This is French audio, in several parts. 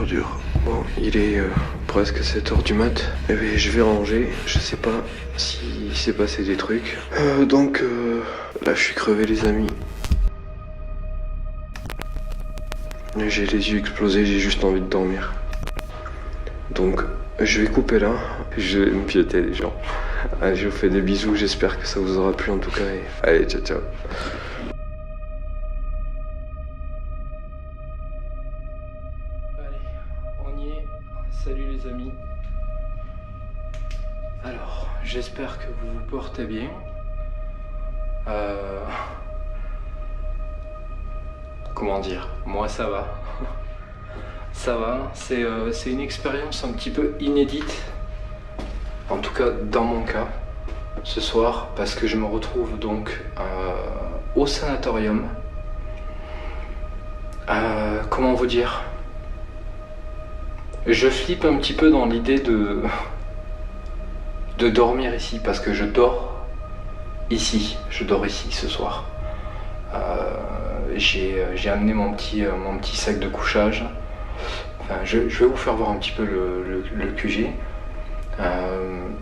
Dur. Bon, il est presque 7h du mat. Et bien, je vais ranger. Je sais pas s'il s'est passé des trucs. Donc là, je suis crevé, les amis. J'ai les yeux explosés, j'ai juste envie de dormir. Donc, je vais couper là. Je vais me piéter les gens. Allez, je vous fais des bisous. J'espère que ça vous aura plu en tout cas. Et allez, ciao, ciao. Salut les amis. Alors, j'espère que vous vous portez bien. Comment dire? Moi ça va. Ça va, c'est une expérience un petit peu inédite. En tout cas dans mon cas, ce soir, parce que je me retrouve donc au sanatorium. Comment vous dire? Je flippe un petit peu dans l'idée de dormir ici, parce que je dors ici ce soir. J'ai amené mon petit sac de couchage. Enfin, je vais vous faire voir un petit peu le QG.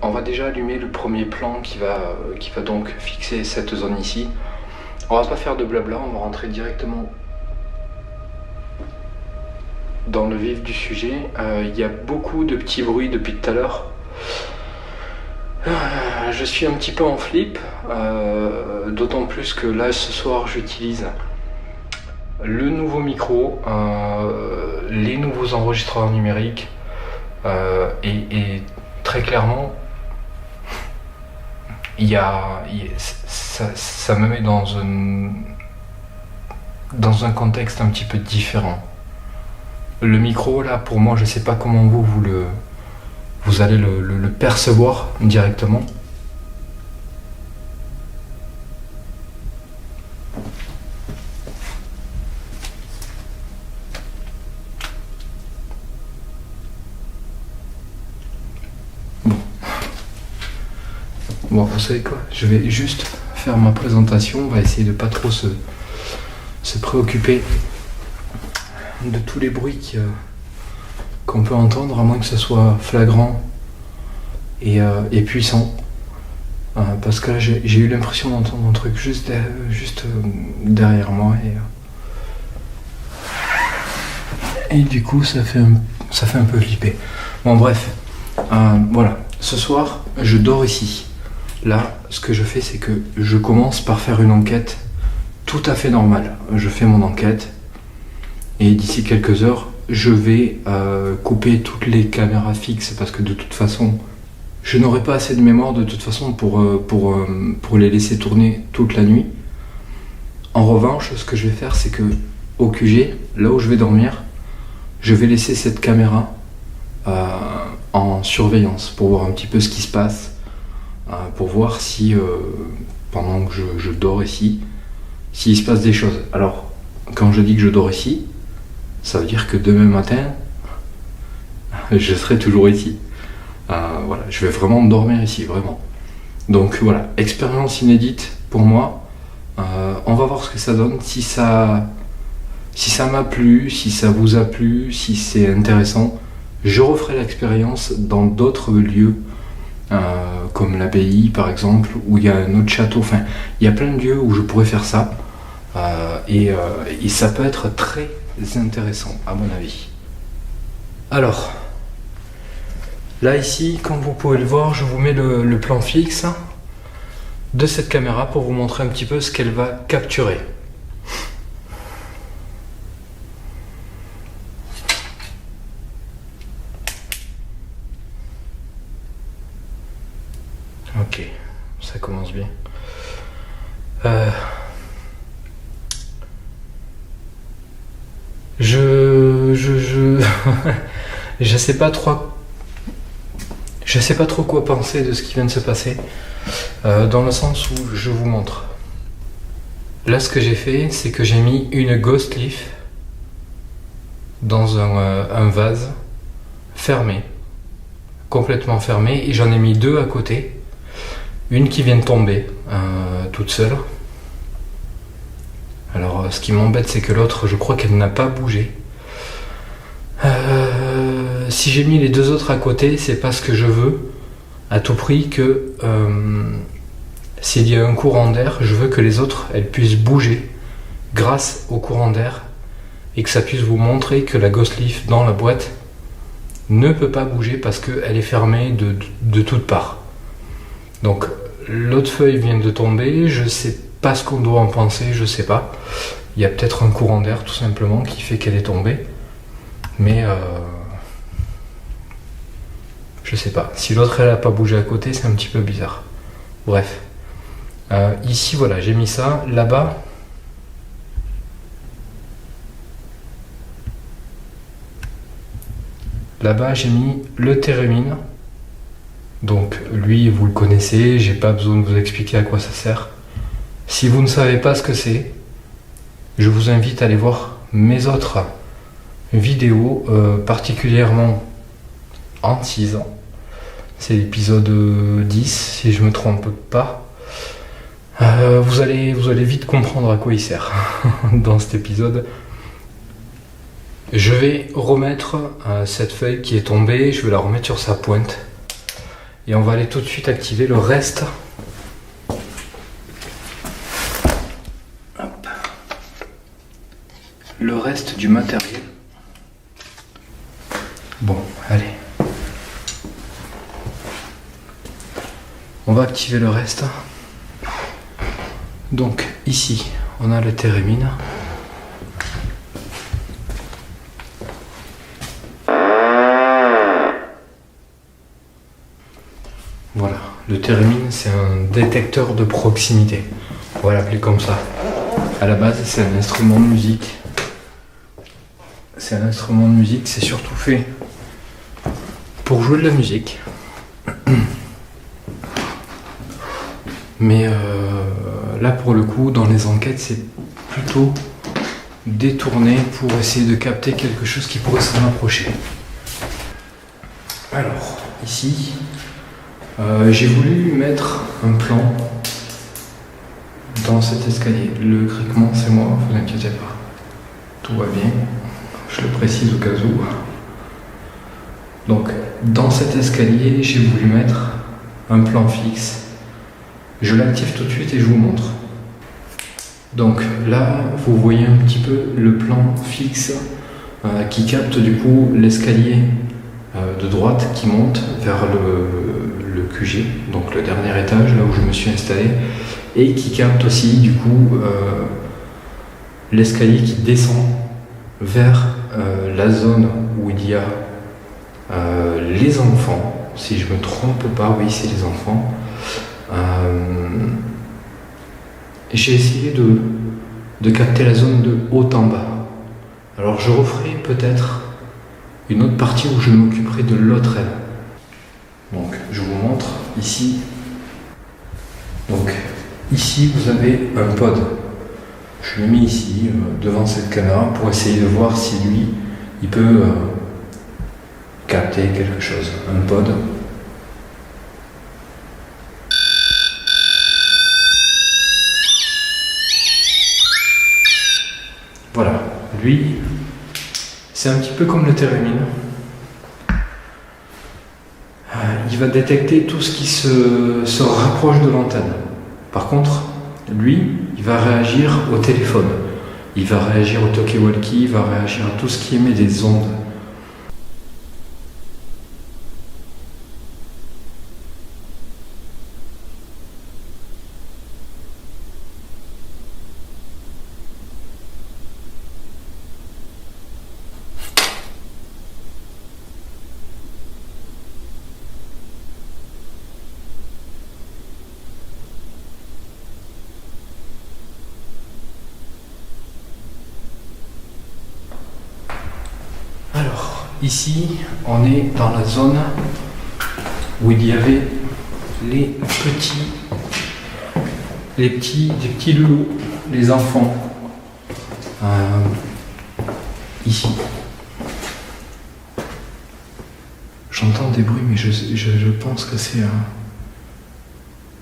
On va déjà allumer le premier plan qui va donc fixer cette zone ici. On va pas faire de blabla, on va rentrer directement dans le vif du sujet. Il y a beaucoup de petits bruits depuis tout à l'heure. Je suis un petit peu en flip, d'autant plus que là ce soir j'utilise le nouveau micro, les nouveaux enregistreurs numériques et très clairement ça me met dans un contexte un petit peu différent. Le micro là, pour moi, je sais pas comment vous allez le percevoir directement. Bon, vous savez quoi? Je vais juste faire ma présentation. On va essayer de pas trop se préoccuper de tous les bruits qu'on peut entendre, à moins que ce soit flagrant et puissant. Parce que là, j'ai eu l'impression d'entendre un truc juste derrière moi et du coup ça fait un peu flipper. Bon bref, voilà. Ce soir, je dors ici. Là, ce que je fais, c'est que je commence par faire une enquête tout à fait normale. Je fais mon enquête. Et d'ici quelques heures, je vais couper toutes les caméras fixes parce que de toute façon, je n'aurai pas assez de mémoire de toute façon pour les laisser tourner toute la nuit. En revanche, ce que je vais faire, c'est que au QG, là où je vais dormir, je vais laisser cette caméra en surveillance pour voir un petit peu ce qui se passe, pour voir si pendant que je dors ici, s'il se passe des choses. Alors, quand je dis que je dors ici, ça veut dire que demain matin, je serai toujours ici. Voilà, je vais vraiment dormir ici, vraiment. Donc voilà, expérience inédite pour moi. On va voir ce que ça donne, si ça m'a plu, si ça vous a plu, si c'est intéressant. Je referai l'expérience dans d'autres lieux, comme l'abbaye par exemple, où il y a un autre château. Enfin, il y a plein de lieux où je pourrais faire ça. Et ça peut être très intéressant à mon avis. Alors, là ici, comme vous pouvez le voir, je vous mets le plan fixe de cette caméra pour vous montrer un petit peu ce qu'elle va capturer. Ok, ça commence bien. Je sais pas trop. Je sais pas trop quoi penser de ce qui vient de se passer. Dans le sens où je vous montre. Là, ce que j'ai fait, c'est que j'ai mis une ghost leaf dans un vase fermé, complètement fermé, et j'en ai mis deux à côté. Une qui vient de tomber toute seule. Alors ce qui m'embête, c'est que l'autre, je crois qu'elle n'a pas bougé. Si j'ai mis les deux autres à côté, c'est parce que je veux à tout prix que s'il y a un courant d'air, je veux que les autres, elles puissent bouger grâce au courant d'air et que ça puisse vous montrer que la ghost leaf dans la boîte ne peut pas bouger parce qu'elle est fermée de toutes parts. Donc l'autre feuille vient de tomber, je sais pas ce qu'on doit en penser, je sais pas. Il y a peut-être un courant d'air tout simplement qui fait qu'elle est tombée. Mais je sais pas. Si l'autre elle a pas bougé à côté, c'est un petit peu bizarre. Bref. Ici voilà, j'ai mis ça. Là-bas. Là-bas j'ai mis le térémine. Donc lui vous le connaissez, j'ai pas besoin de vous expliquer à quoi ça sert. Si vous ne savez pas ce que c'est, je vous invite à aller voir mes autres vidéos, particulièrement en 6 ans. C'est l'épisode 10 si je me trompe pas. Vous allez vite comprendre à quoi il sert dans cet épisode. Je vais remettre cette feuille qui est tombée, je vais la remettre sur sa pointe. Et on va aller tout de suite activer le reste. Hop. Le reste du matériel. Bon, allez. On va activer le reste. Donc ici, on a le térémine. Voilà, le térémine, c'est un détecteur de proximité. On va l'appeler comme ça. À la base, c'est un instrument de musique. C'est un instrument de musique, c'est surtout fait pour jouer de la musique. Mais là, pour le coup, dans les enquêtes, c'est plutôt détourné pour essayer de capter quelque chose qui pourrait s'en approcher. Alors, ici, j'ai voulu mettre un plan dans cet escalier. Le criquement, c'est moi, vous inquiétez pas. Tout va bien, je le précise au cas où. Donc, dans cet escalier, j'ai voulu mettre un plan fixe. Je l'active tout de suite et je vous montre. Donc là, vous voyez un petit peu le plan fixe qui capte du coup l'escalier de droite qui monte vers le QG, donc le dernier étage, là où je me suis installé, et qui capte aussi du coup l'escalier qui descend vers la zone où il y a les enfants. Si je me trompe pas, oui, c'est les enfants. J'ai essayé de capter la zone de haut en bas. Alors je referai peut-être une autre partie où je m'occuperai de l'autre aile. Donc je vous montre ici. Donc ici vous avez un pod. Je l'ai mis ici devant cette caméra pour essayer de voir si lui il peut capter quelque chose. Un pod. Voilà, lui, c'est un petit peu comme le térémine. Il va détecter tout ce qui se rapproche de l'antenne. Par contre, lui, il va réagir au téléphone. Il va réagir au talkie-walkie, il va réagir à tout ce qui émet des ondes. Alors, ici, on est dans la zone où il y avait des petits loulous, les enfants. Ici. J'entends des bruits, mais je pense que c'est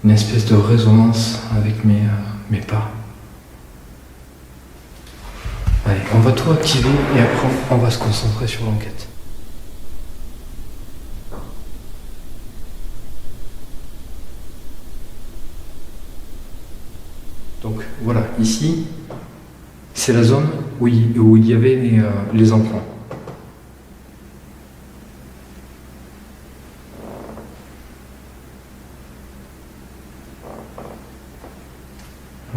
une espèce de résonance avec mes pas. Allez, on va tout activer et après on va se concentrer sur l'enquête. Donc voilà, ici, c'est la zone où il y avait les enfants.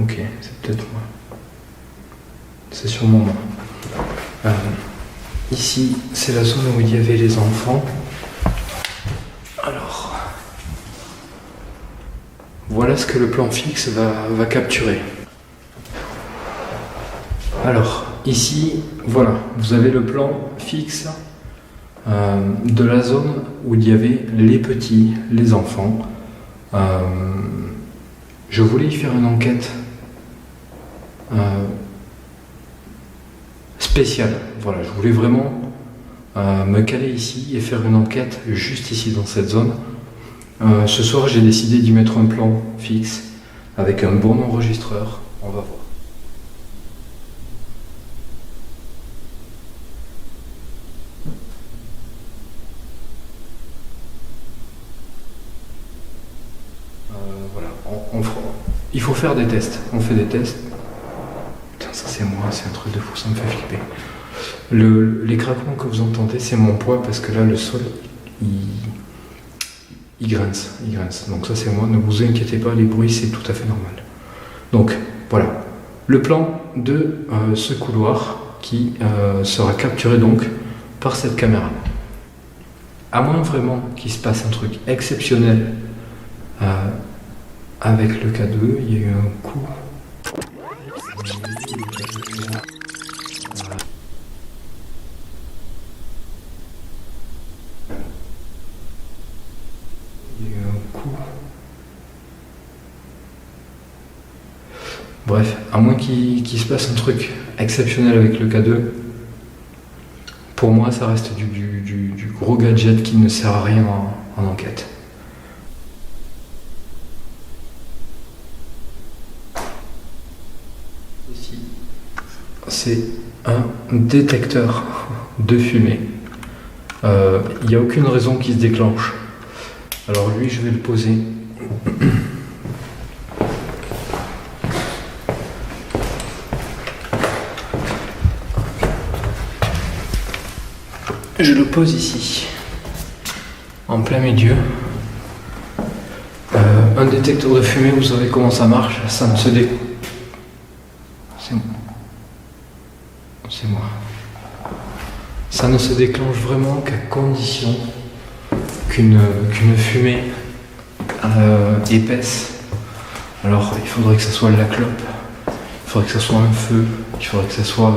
Ok, c'est peut-être moi. C'est sûrement moi. Ici, c'est la zone où il y avait les enfants. Alors, voilà ce que le plan fixe va capturer. Alors, ici, voilà, vous avez le plan fixe de la zone où il y avait les petits, les enfants. Je voulais y faire une enquête spéciale. Voilà, je voulais vraiment me caler ici et faire une enquête juste ici dans cette zone. Ce soir, j'ai décidé d'y mettre un plan fixe avec un bon enregistreur. On va voir. Voilà, il faut faire des tests. On fait des tests. Putain, ça c'est moi, c'est un truc de fou, ça me fait flipper. Les craquements que vous entendez, c'est mon poids parce que là, le sol, il grince. Donc ça c'est moi, ne vous inquiétez pas, les bruits, c'est tout à fait normal. Donc, voilà. Le plan de ce couloir qui sera capturé donc par cette caméra. À moins vraiment qu'il se passe un truc exceptionnel avec le K2, il y a eu un coup. Bref, à moins qu'il se passe un truc exceptionnel avec le K2, pour moi ça reste du gros gadget qui ne sert à rien en enquête. Ici, c'est un détecteur de fumée. Il n'y a aucune raison qu'il se déclenche. Alors lui, je vais le poser. Je le pose ici, en plein milieu. Un détecteur de fumée, vous savez comment ça marche, ça ne se dé... C'est moi. Ça ne se déclenche vraiment qu'à condition qu'une fumée épaisse. Alors il faudrait que ça soit de la clope, il faudrait que ça soit un feu, il faudrait que ça soit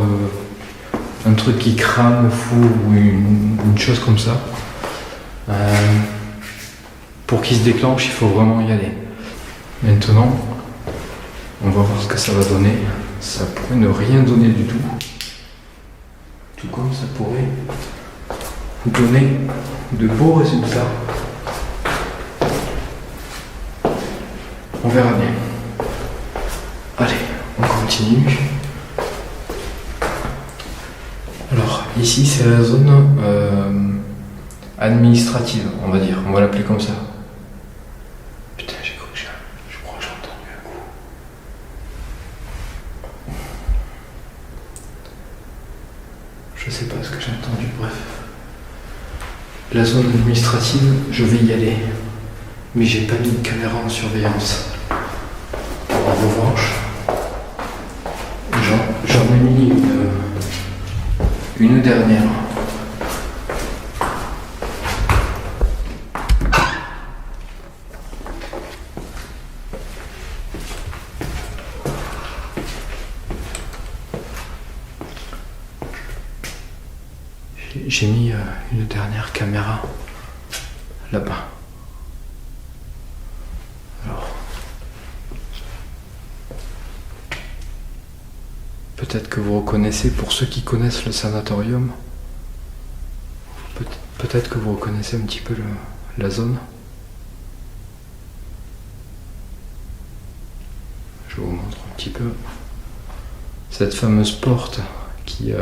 un truc qui crame au four ou une chose comme ça. Pour qu'il se déclenche, il faut vraiment y aller. Maintenant, on va voir ce que ça va donner. Ça pourrait ne rien donner du tout. Tout comme ça pourrait donner de beaux résultats. On verra bien. Allez, on continue. Alors, ici, c'est la zone administrative, on va dire. On va l'appeler comme ça. Putain, j'ai cru que je crois que j'ai entendu un coup. Je sais pas ce que j'ai entendu, bref. La zone administrative, je vais y aller. Mais j'ai pas mis de caméra en surveillance. En revanche, j'en ai mis une dernière. J'ai mis une dernière caméra là-bas. Alors, peut-être que vous reconnaissez, pour ceux qui connaissent le sanatorium, peut-être que vous reconnaissez un petit peu la zone. Je vous montre un petit peu cette fameuse porte qui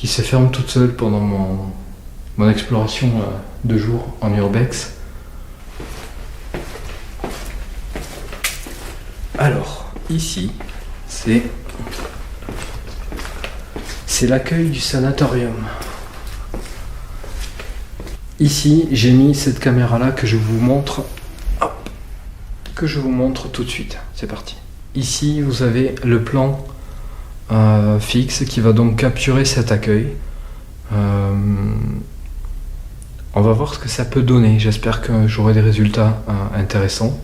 se ferme toute seule pendant mon exploration de jour en urbex. Alors, ici, c'est l'accueil du sanatorium. Ici, j'ai mis cette caméra-là que je vous montre. Hop, que je vous montre tout de suite. C'est parti. Ici, vous avez le plan fixe qui va donc capturer cet accueil. On va voir ce que ça peut donner. J'espère que j'aurai des résultats intéressants.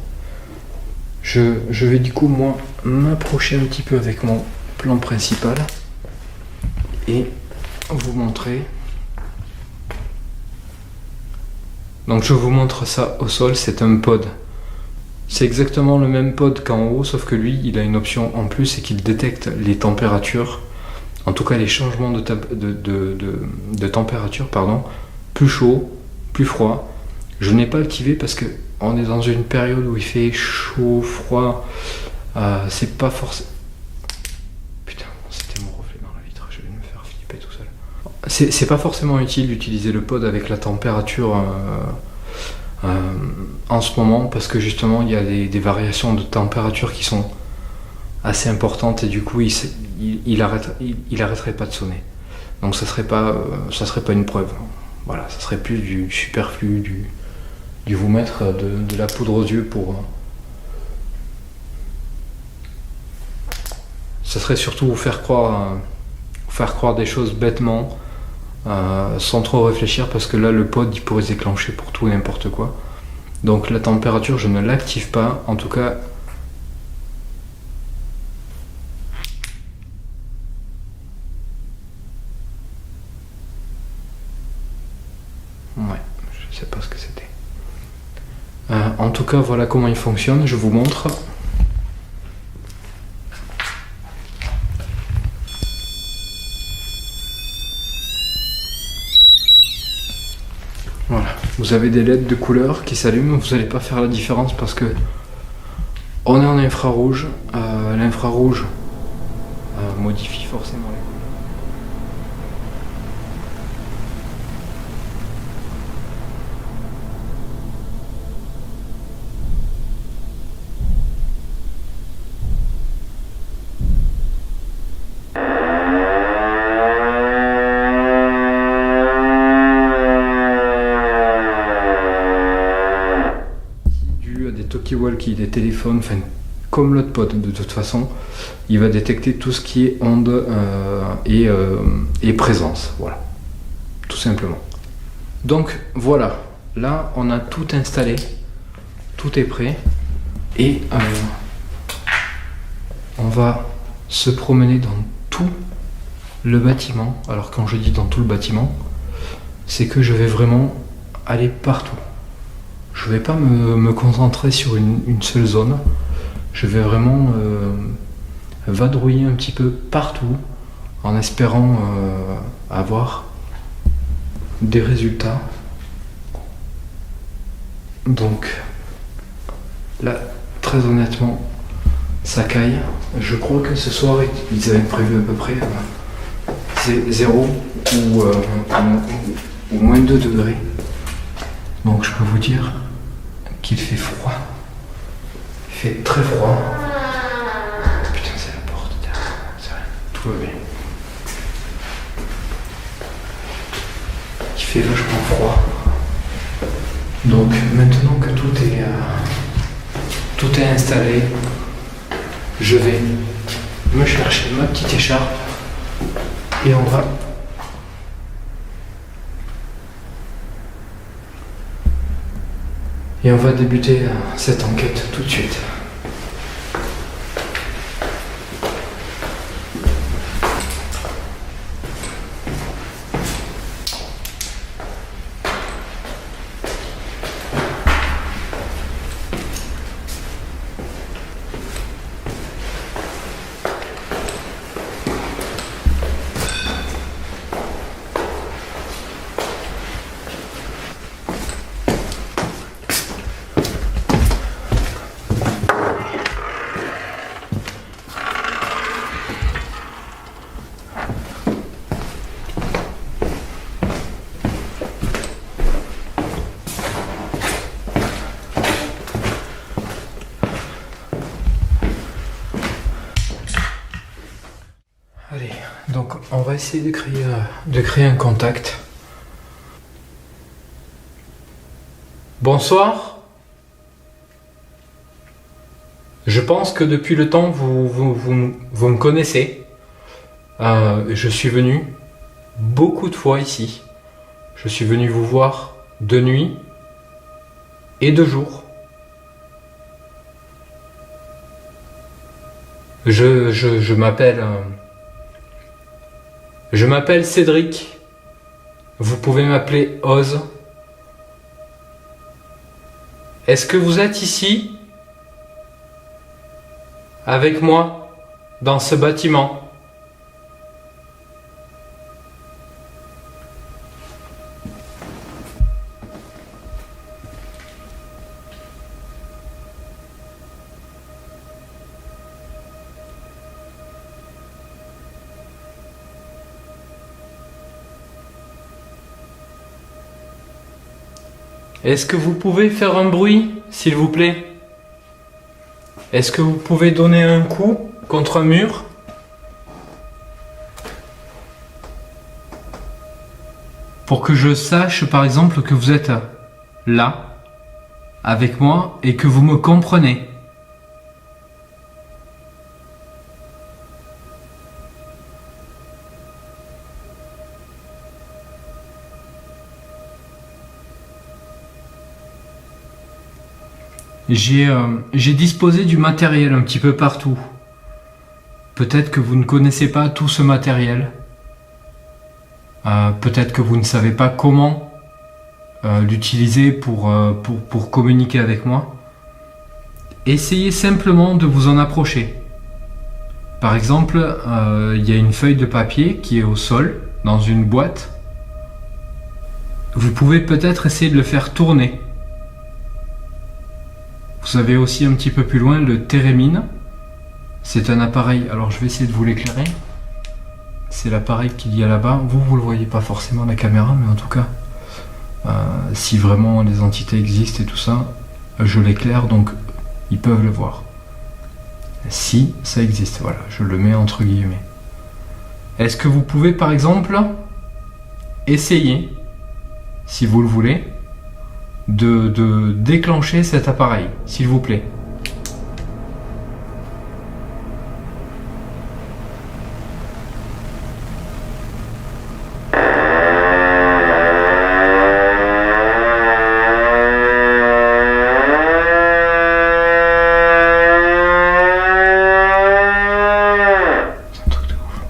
Je vais du coup moi m'approcher un petit peu avec mon plan principal et vous montrer. Donc je vous montre ça au sol, c'est un pod. C'est exactement le même pod qu'en haut, sauf que lui, il a une option en plus, c'est qu'il détecte les températures, en tout cas les changements de température, pardon, plus chaud, plus froid. Je n'ai pas activé parce que on est dans une période où il fait chaud, froid, c'est pas forcément... Putain, c'était mon reflet dans la vitre, je vais me faire flipper tout seul. C'est pas forcément utile d'utiliser le pod avec la température en ce moment, parce que justement il y a des variations de température qui sont assez importantes et du coup il arrêterait pas de sonner. Donc ça serait pas une preuve. Voilà, ça serait plus du superflu, du vous mettre de la poudre aux yeux pour... Ça serait surtout vous faire croire des choses bêtement, sans trop réfléchir, parce que là le pod il pourrait se déclencher pour tout et n'importe quoi. Donc la température je ne l'active pas, en tout cas. Ouais, je sais pas ce que c'était. En tout cas voilà comment il fonctionne, je vous montre. Voilà, vous avez des LED de couleur qui s'allument, vous n'allez pas faire la différence parce que on est en infrarouge. L'infrarouge modifie forcément les couleurs. Talkie-walkie, des téléphones, enfin comme l'autre pod de toute façon, il va détecter tout ce qui est onde et présence, voilà, tout simplement. Donc voilà, là on a tout installé, tout est prêt et on va se promener dans tout le bâtiment. Alors quand je dis dans tout le bâtiment, c'est que je vais vraiment aller partout. Je vais pas me concentrer sur une seule zone. Je vais vraiment vadrouiller un petit peu partout en espérant avoir des résultats. Donc là, très honnêtement, ça caille. Je crois que ce soir, ils avaient prévu à peu près 0 ou moins 2 degrés. Donc je peux vous dire qu'il fait froid. Il fait très froid. Putain, c'est la porte derrière. C'est rien. Tout va bien. Il fait vachement froid. Donc maintenant que tout est installé, je vais me chercher ma petite écharpe et on va débuter cette enquête tout de suite. On va essayer de créer un contact. Bonsoir. Je pense que depuis le temps, vous me connaissez. Je suis venu beaucoup de fois ici. Je suis venu vous voir de nuit et de jour. Je m'appelle Cédric. Vous pouvez m'appeler Oz. Est-ce que vous êtes ici avec moi dans ce bâtiment? Est-ce que vous pouvez faire un bruit, s'il vous plaît? Est-ce que vous pouvez donner un coup contre un mur? Pour que je sache, par exemple, que vous êtes là, avec moi, et que vous me comprenez. J'ai disposé du matériel un petit peu partout. Peut-être que vous ne connaissez pas tout ce matériel. Peut-être que vous ne savez pas comment l'utiliser pour communiquer avec moi. Essayez simplement de vous en approcher. Par exemple, il y a une feuille de papier qui est au sol, dans une boîte. Vous pouvez peut-être essayer de le faire tourner. Vous avez aussi un petit peu plus loin le térémine. C'est un appareil, alors je vais essayer de vous l'éclairer. C'est l'appareil qu'il y a là-bas. Vous le voyez pas forcément à la caméra, mais en tout cas, si vraiment les entités existent et tout ça, je l'éclaire, donc ils peuvent le voir. Si ça existe, voilà, je le mets entre guillemets. Est-ce que vous pouvez par exemple essayer, si vous le voulez, de déclencher cet appareil, s'il vous plaît? C'est un truc de ouf.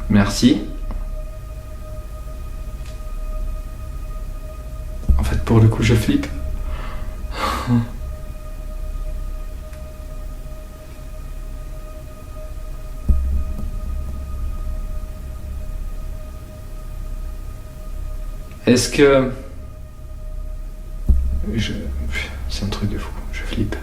Merci. En fait, pour le coup, je flippe. Est-ce que... C'est un truc de fou, je flippe.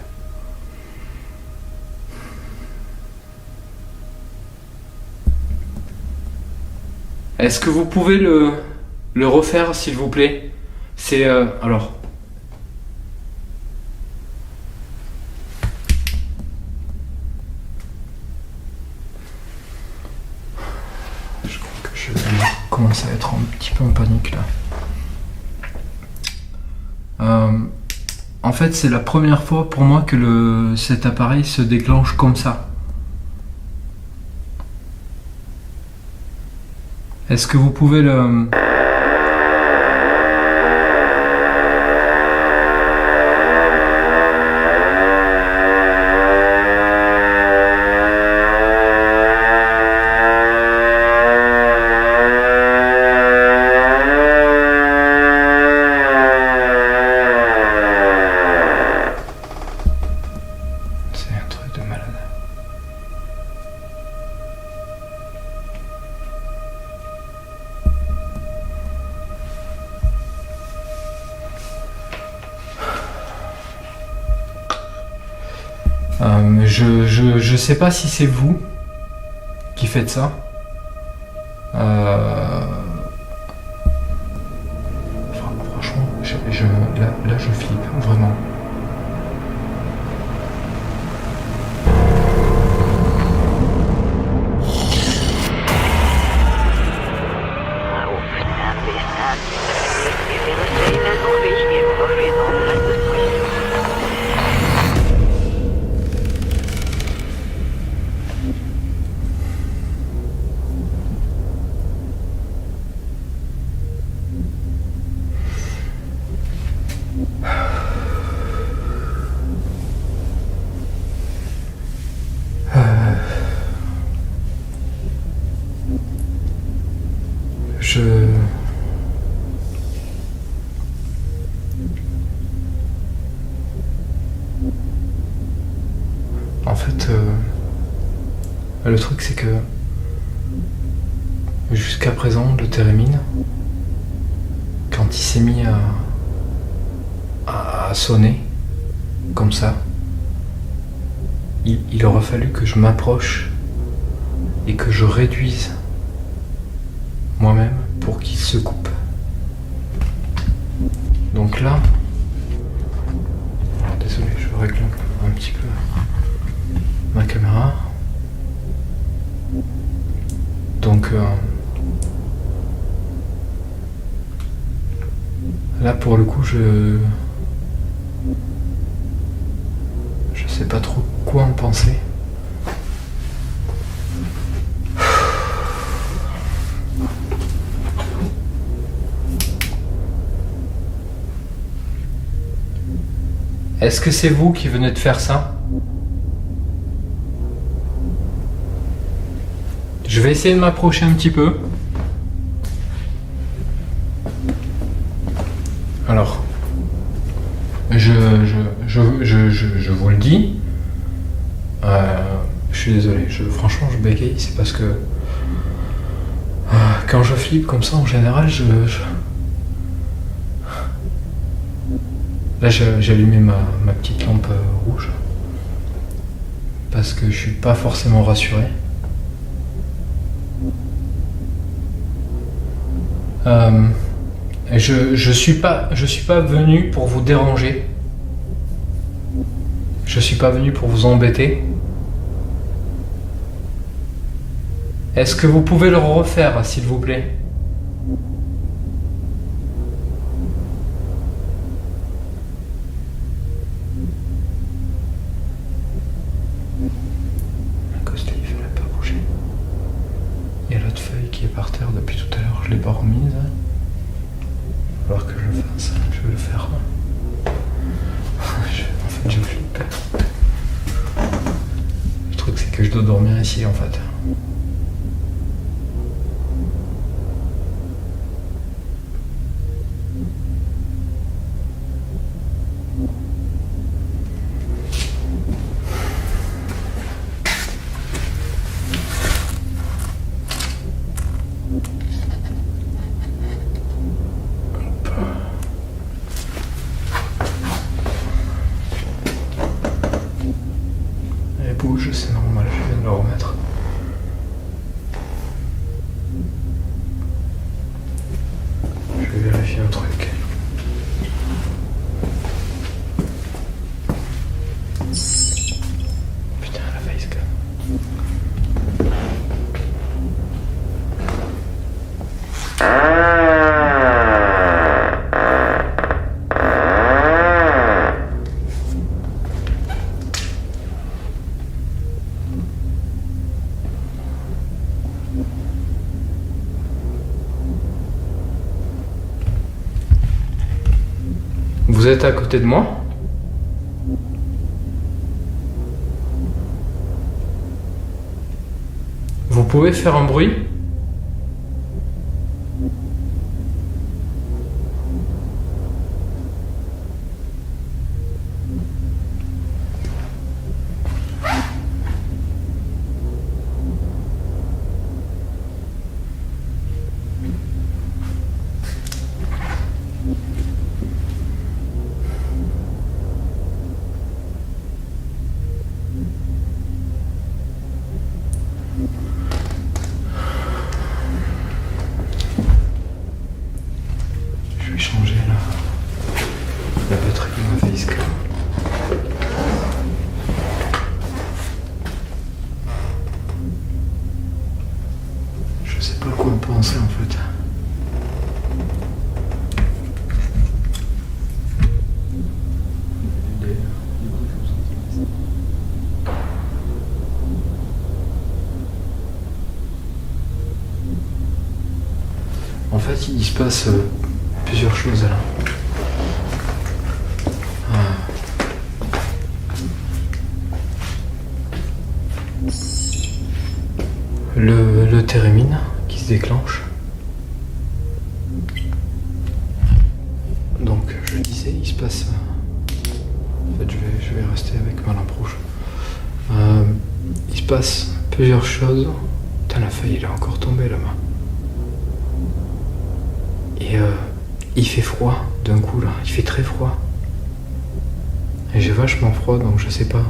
Est-ce que vous pouvez le refaire, s'il vous plaît? C'est... alors... Je crois que je vais commencer à être un petit peu en panique, là. En fait, c'est la première fois pour moi que cet appareil se déclenche comme ça. Est-ce que vous pouvez le... C'est un truc de malade. Je sais pas si c'est vous qui faites ça. Enfin, franchement, là, En fait, le truc c'est que jusqu'à présent, le térémine, quand il s'est mis à sonner comme ça, il aura fallu que je m'approche et que je réduise moi-même pour qu'il se coupe. Donc là, alors désolé, je règle un petit peu ma caméra. Donc là pour le coup je sais pas trop quoi en penser. Est-ce que c'est vous qui venez de faire ça? Je vais essayer de m'approcher un petit peu. Alors, je vous le dis. Je suis désolé. Franchement, je bégaye. C'est parce que quand je flippe comme ça, en général, là, j'ai allumé ma petite lampe rouge parce que je suis pas forcément rassuré. Je suis pas venu pour vous déranger. Je suis pas venu pour vous embêter. Est-ce que vous pouvez le refaire, s'il vous plaît? La costille, il fallait pas bouger. Il y a l'autre feuille qui est par terre depuis tout à l'heure, je l'ai pas remise. Il va falloir que je le fasse, je vais le faire. En fait, je flippe. Le truc, c'est que je dois dormir ici, en fait. Bouge, c'est normal, je viens de le remettre. Je vais vérifier un truc. Putain, la facecam. Vous êtes à côté de moi? Vous pouvez faire un bruit? Je vais changer la batterie de ma facecam. Je sais pas quoi penser en fait. En fait, il se passe plusieurs choses là. Le térémine qui se déclenche. Donc, je disais, il se passe. En fait, je vais rester avec ma lampe rouge. Il se passe plusieurs choses. Putain, la feuille elle est encore tombée là-bas. Et il fait froid d'un coup là, il fait très froid. Et j'ai vachement froid donc je sais pas.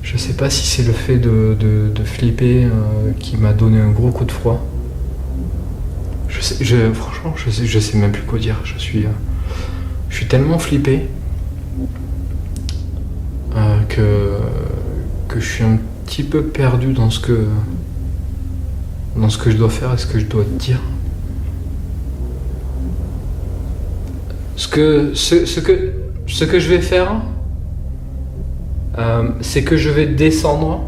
Je sais pas si c'est le fait de flipper qui m'a donné un gros coup de froid. Franchement, je sais même plus quoi dire. Je suis tellement flippé que je suis un petit peu perdu dans ce que je dois faire et ce que je dois dire. Ce que je vais faire, c'est que je vais descendre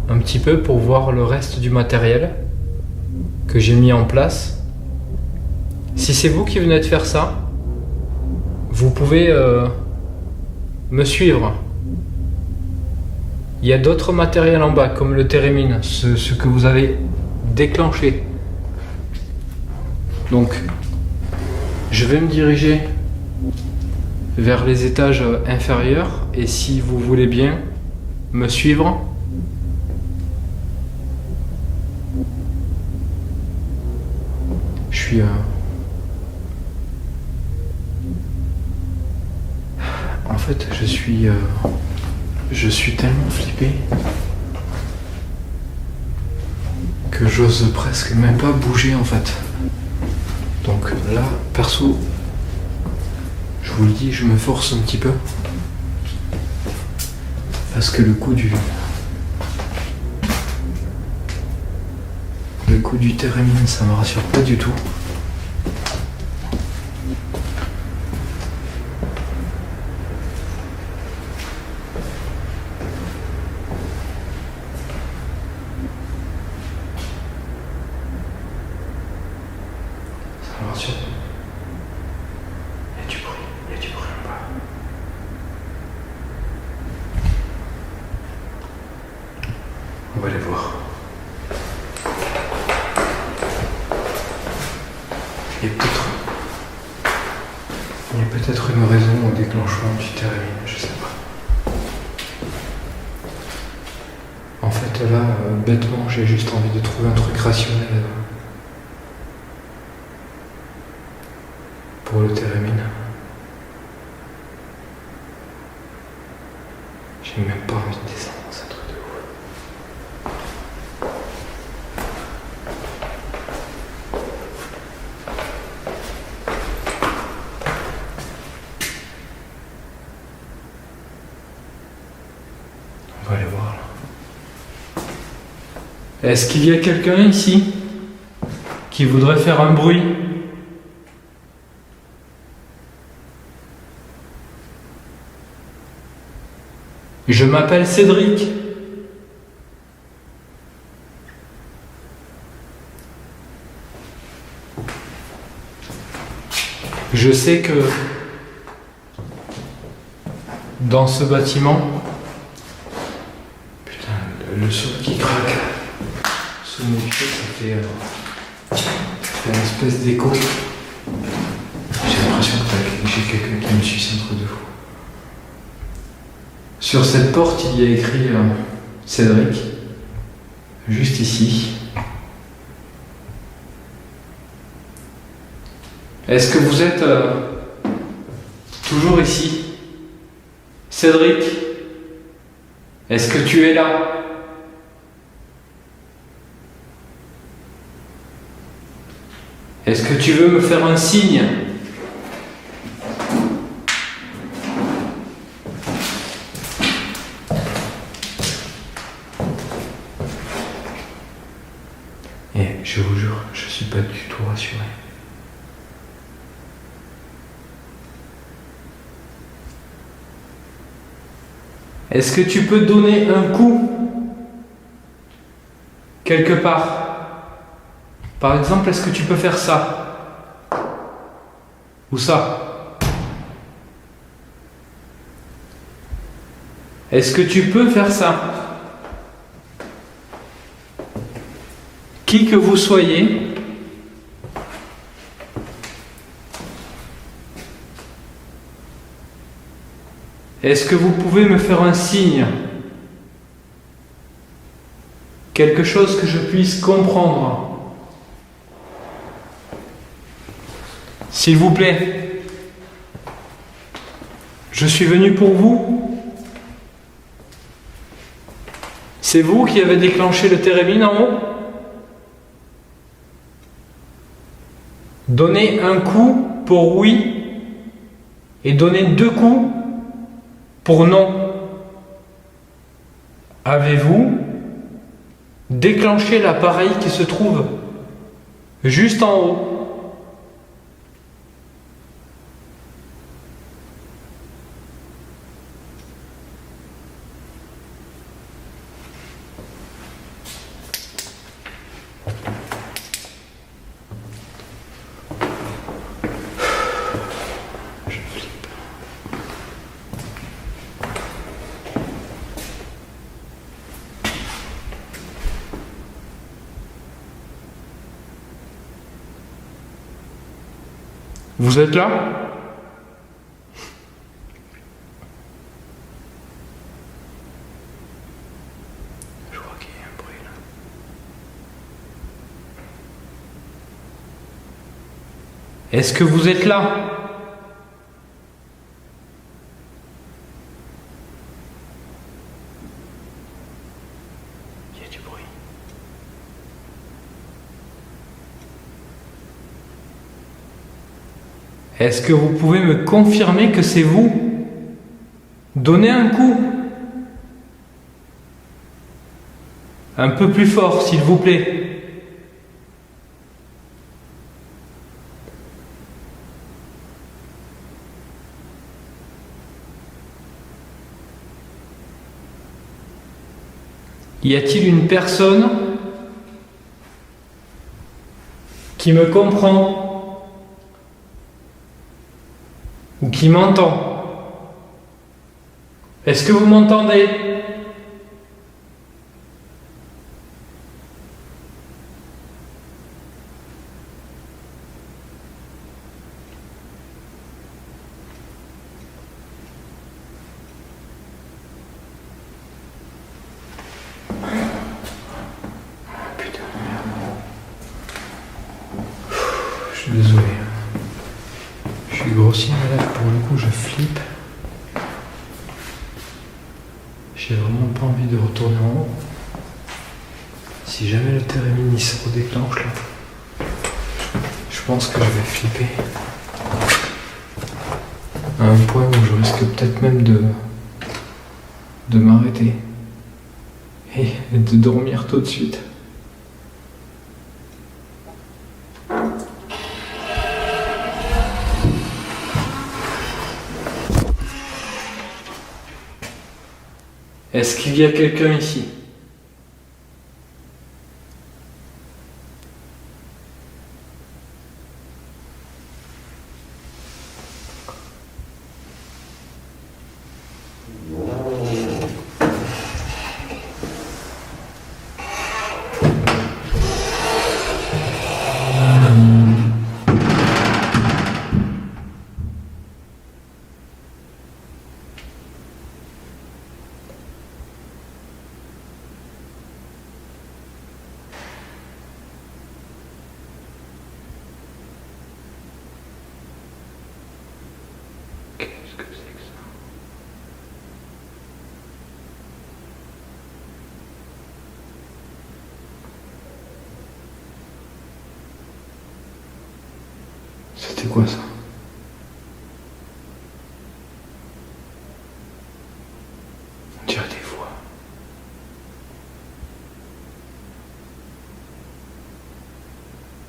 un petit peu pour voir le reste du matériel que j'ai mis en place. Si c'est vous qui venez de faire ça, vous pouvez me suivre. Il y a d'autres matériels en bas, comme le térémine, ce que vous avez déclenché. Donc, je vais me diriger vers les étages inférieurs et si vous voulez bien me suivre, je suis en fait je suis tellement flippé que j'ose presque même pas bouger en fait. Donc là, perso, je vous le dis, je me force un petit peu. Parce que le coup du térémine, ça me rassure pas du tout. Ça me rassure. Il y a du bruit en bas. On va aller voir. Il y a peut-être une raison au déclenchement du térémine, je sais pas. En fait là, bêtement, j'ai juste envie de trouver un truc rationnel pour le térémine. J'ai même pas envie de descendre dans ce truc de ouf. On va aller voir là. Est-ce qu'il y a quelqu'un ici qui voudrait faire un bruit? Je m'appelle Cédric. Je sais que dans ce bâtiment, putain, le sol qui craque sous mes pieds, ça fait une espèce d'écho. J'ai l'impression que j'ai quelqu'un qui me suit, c'est un truc de fou. Sur cette porte, il y a écrit Cédric, juste ici. Est-ce que vous êtes toujours ici? Cédric, est-ce que tu es là? Est-ce que tu veux me faire un signe? Et je vous jure, je suis pas du tout rassuré. Est-ce que tu peux donner un coup quelque part? Par exemple, est-ce que tu peux faire ça? Ou ça? Est-ce que tu peux faire ça? Qui que vous soyez, Est-ce que vous pouvez me faire un signe? Quelque chose que je puisse comprendre. S'il vous plaît. Je suis venu pour vous. C'est vous qui avez déclenché le térémine en haut? Donnez un coup pour oui et donnez 2 coups pour non. Avez-vous déclenché l'appareil qui se trouve juste en haut? Vous êtes là? Je crois qu'il y a un bruit là. Est-ce que vous êtes là? Il y a du bruit. Est-ce que vous pouvez me confirmer que c'est vous? Donnez un coup. Un peu plus fort, s'il vous plaît. Y a-t-il une personne qui me comprend ou qui m'entend? Est-ce que vous m'entendez? Putain de merde. Je suis désolé. Je suis grossier, mais là pour le coup je flippe. J'ai vraiment pas envie de retourner en haut. Si jamais le térémine se redéclenche là, je pense que je vais flipper. À un point où je risque peut-être même de m'arrêter. Et de dormir tout de suite. Est-ce qu'il y a quelqu'un ici? Qu'est-ce que c'est que ça? C'était quoi ça? On dirait des voix.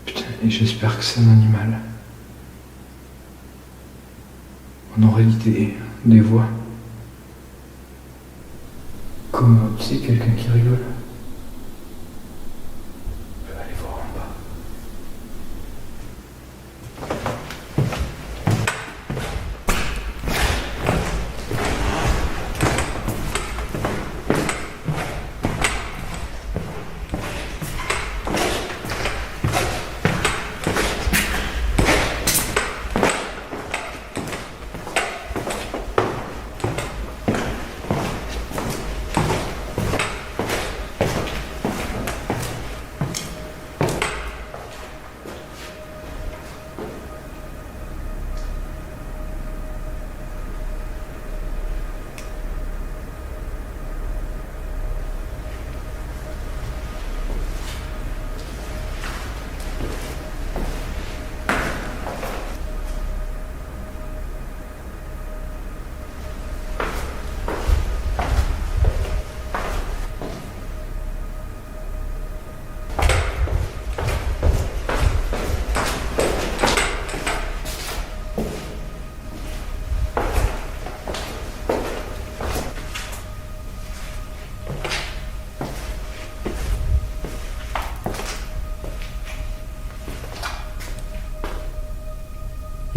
Putain, et j'espère que c'est un animal. On aurait dit des voix. Comme, tu sais, quelqu'un qui rigole. Je vais aller voir en bas.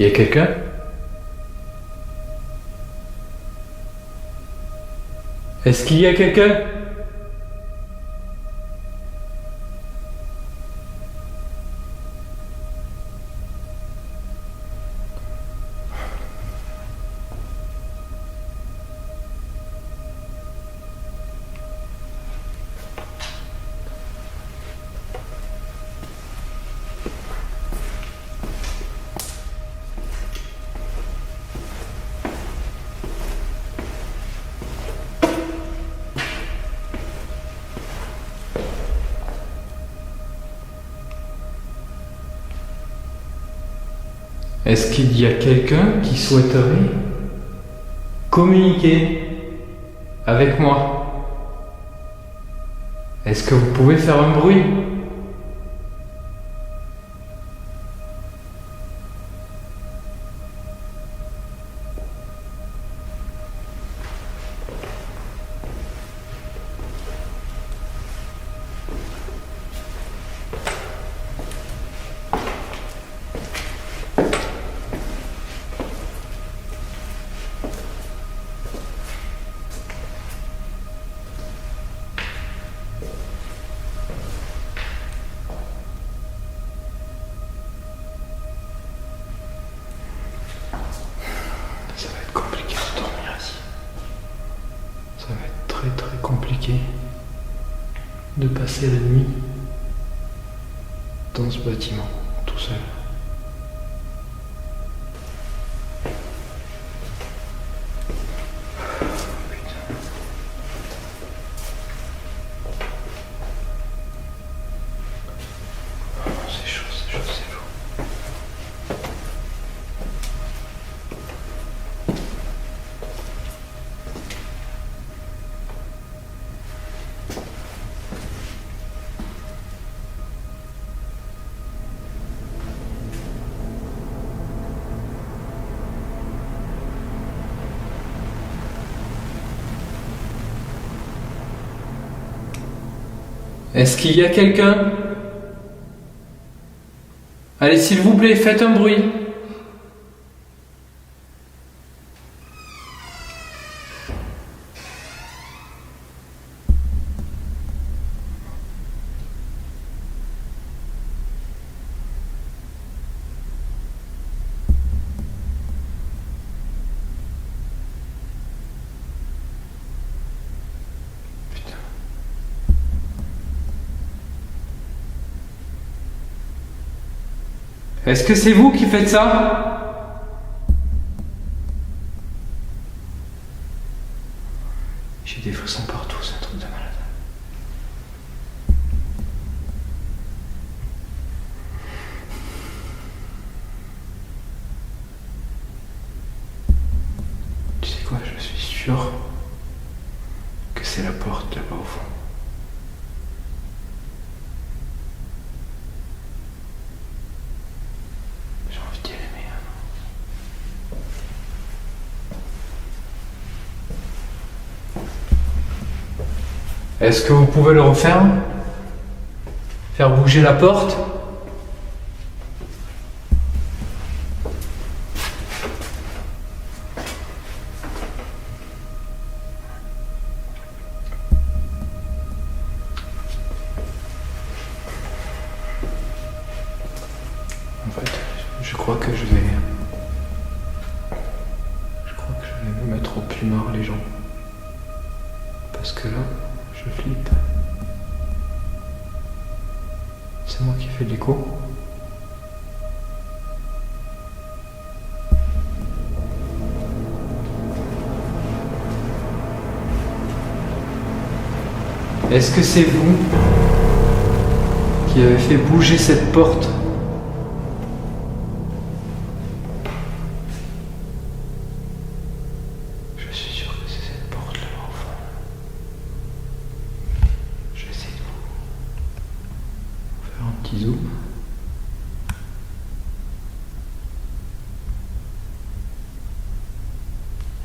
Il y a quelqu'un? Est-ce qu'il y a quelqu'un? Est-ce qu'il y a quelqu'un qui souhaiterait communiquer avec moi? Est-ce que vous pouvez faire un bruit? Ça va être compliqué de dormir ici. Ça va être très très compliqué de passer la nuit dans ce bâtiment, tout seul. C'est chaud, c'est chaud, c'est chaud. Est-ce qu'il y a quelqu'un? Allez, s'il vous plaît, faites un bruit. Est-ce que c'est vous qui faites ça? J'ai des frissons partout, c'est un truc de malade. Tu sais quoi, je suis sûr que c'est la porte là-bas au fond. Est-ce que vous pouvez le refaire? Faire bouger la porte? En fait, je crois que je vais me mettre au plumard les gens. Parce que là, je flippe. C'est moi qui fais de l'écho. Est-ce que c'est vous qui avez fait bouger cette porte? Je suis sûr que c'est cette porte là-bas au fond. Je vais essayer de vous faire un petit zoom.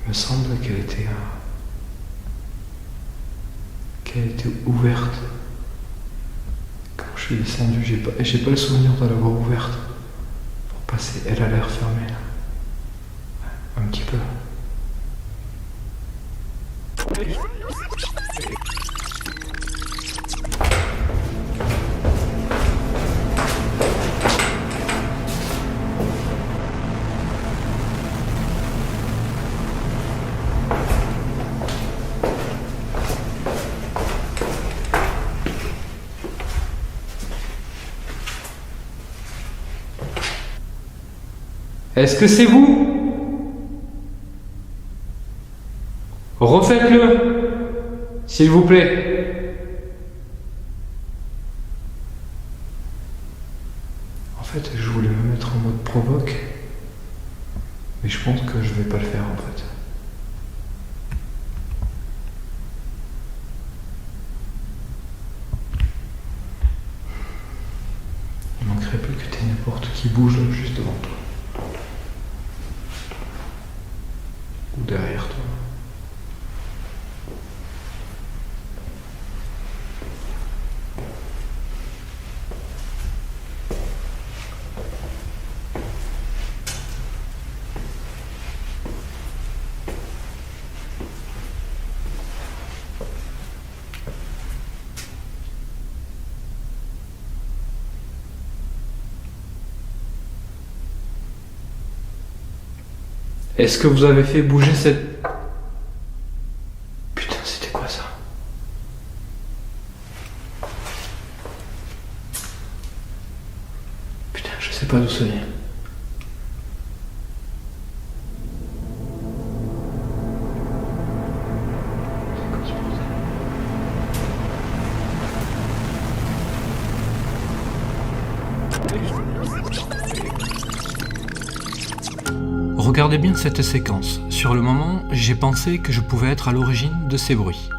Il me semble qu'elle était ouverte. Quand je suis descendu, j'ai pas le souvenir de l'avoir ouverte. Faut Après, elle a l'air fermée. Un petit peu. Est-ce que c'est vous? Refaites-le, s'il vous plaît. En fait, je voulais me mettre en mode provoque, mais je pense que je vais pas le faire en fait. Il manquerait plus que t'aies une porte qui bouge juste devant toi. Ou derrière toi. Est-ce que vous avez fait bouger cette... Putain, c'était quoi ça? Putain, je sais pas d'où ça vient. Regardez bien cette séquence. Sur le moment, j'ai pensé que je pouvais être à l'origine de ces bruits.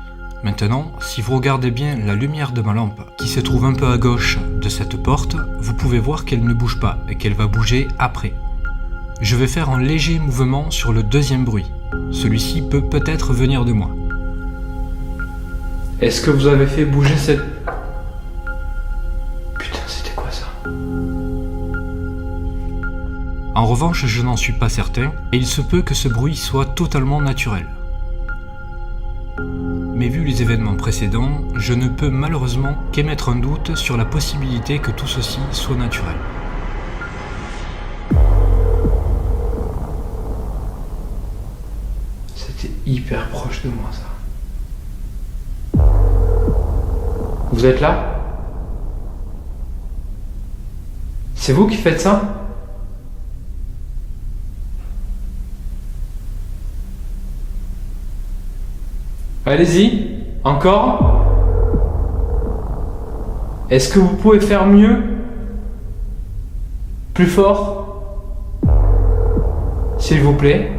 Maintenant, si vous regardez bien la lumière de ma lampe, qui se trouve un peu à gauche de cette porte, vous pouvez voir qu'elle ne bouge pas et qu'elle va bouger après. Je vais faire un léger mouvement sur le deuxième bruit. Celui-ci peut peut-être venir de moi. Est-ce que vous avez fait bouger cette... Putain, c'était quoi ça? En revanche, je n'en suis pas certain, et il se peut que ce bruit soit totalement naturel. Mais vu les événements précédents, je ne peux malheureusement qu'émettre un doute sur la possibilité que tout ceci soit naturel. C'était hyper proche de moi ça. Vous êtes là? C'est vous qui faites ça? Allez-y, encore. Est-ce que vous pouvez faire mieux? Plus fort? S'il vous plaît.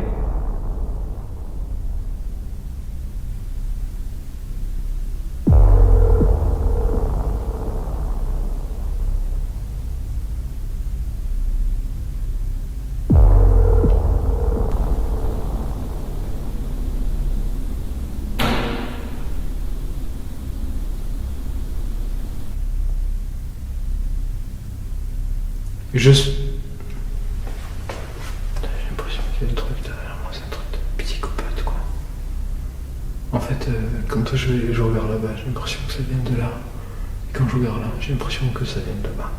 J'ai l'impression qu'il y a des trucs derrière moi, c'est un truc de psychopathe quoi. En fait, quand je regarde là-bas, j'ai l'impression que ça vient de là. Et quand je regarde là, j'ai l'impression que ça vient de là-bas.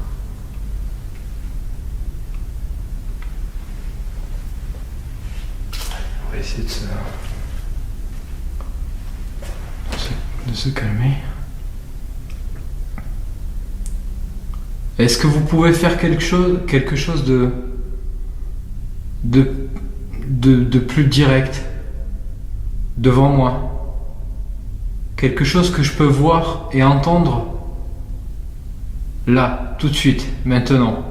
On va essayer de se calmer. Est-ce que vous pouvez faire quelque chose de plus direct devant moi? Quelque chose que je peux voir et entendre là, tout de suite, maintenant.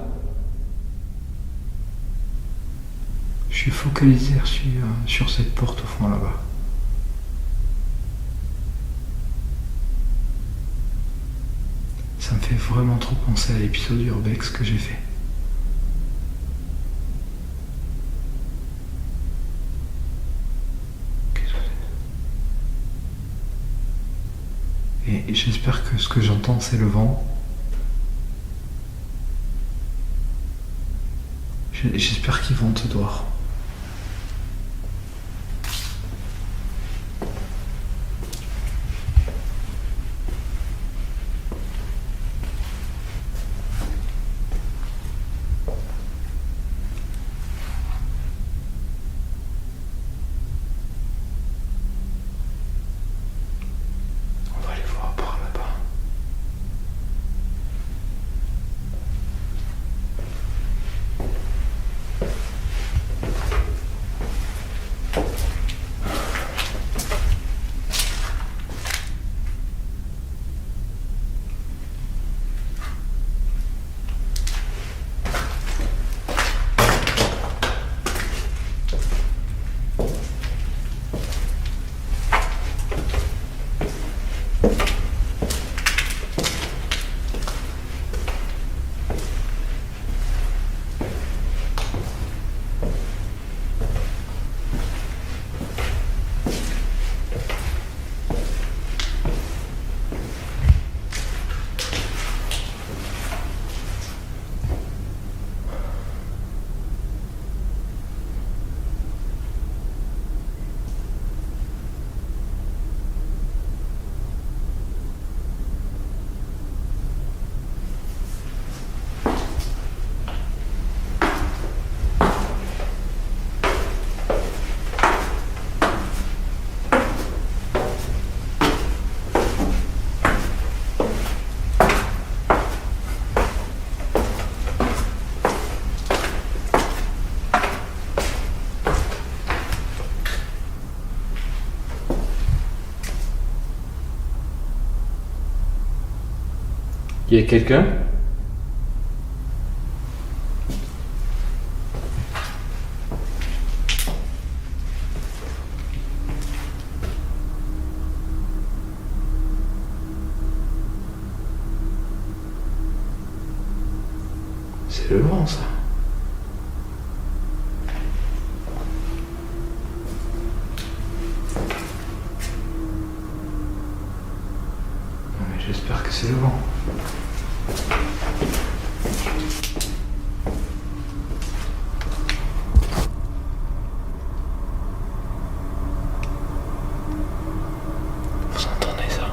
Je suis focalisé sur cette porte au fond là-bas. Ça me fait vraiment trop penser à l'épisode Urbex que j'ai fait. Et j'espère que ce que j'entends c'est le vent. J'ai J'espère qu'ils vont te dehors. On va aller voir par là-bas. Il y a quelqu'un? C'est le vent, ça. Non, mais j'espère que c'est le vent. Vous entendez ça?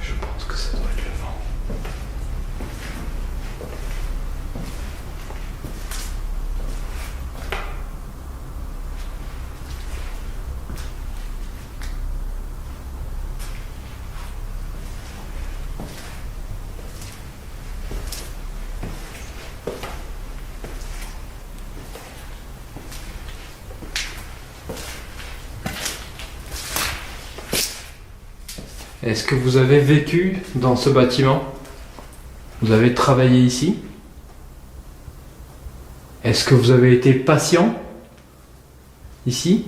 Je pense que ça doit être le vent. Est-ce que vous avez vécu dans ce bâtiment? Vous avez travaillé ici? Est-ce que vous avez été patient ici?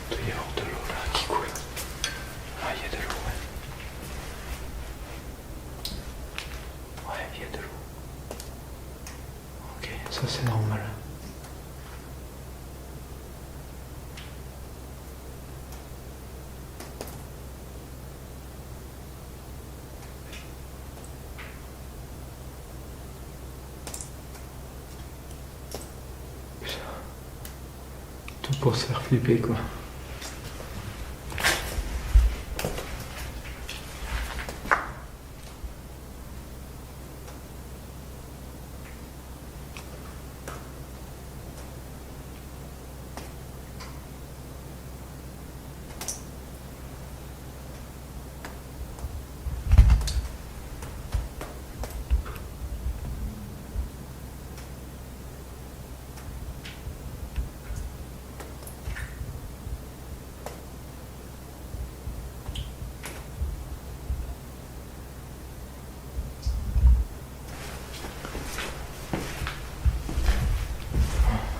Il doit y avoir de l'eau là qui coule. Ah, il y a de l'eau, ouais. Ouais, il y a de l'eau. Ok, ça c'est normal. Tout pour se faire flipper, quoi.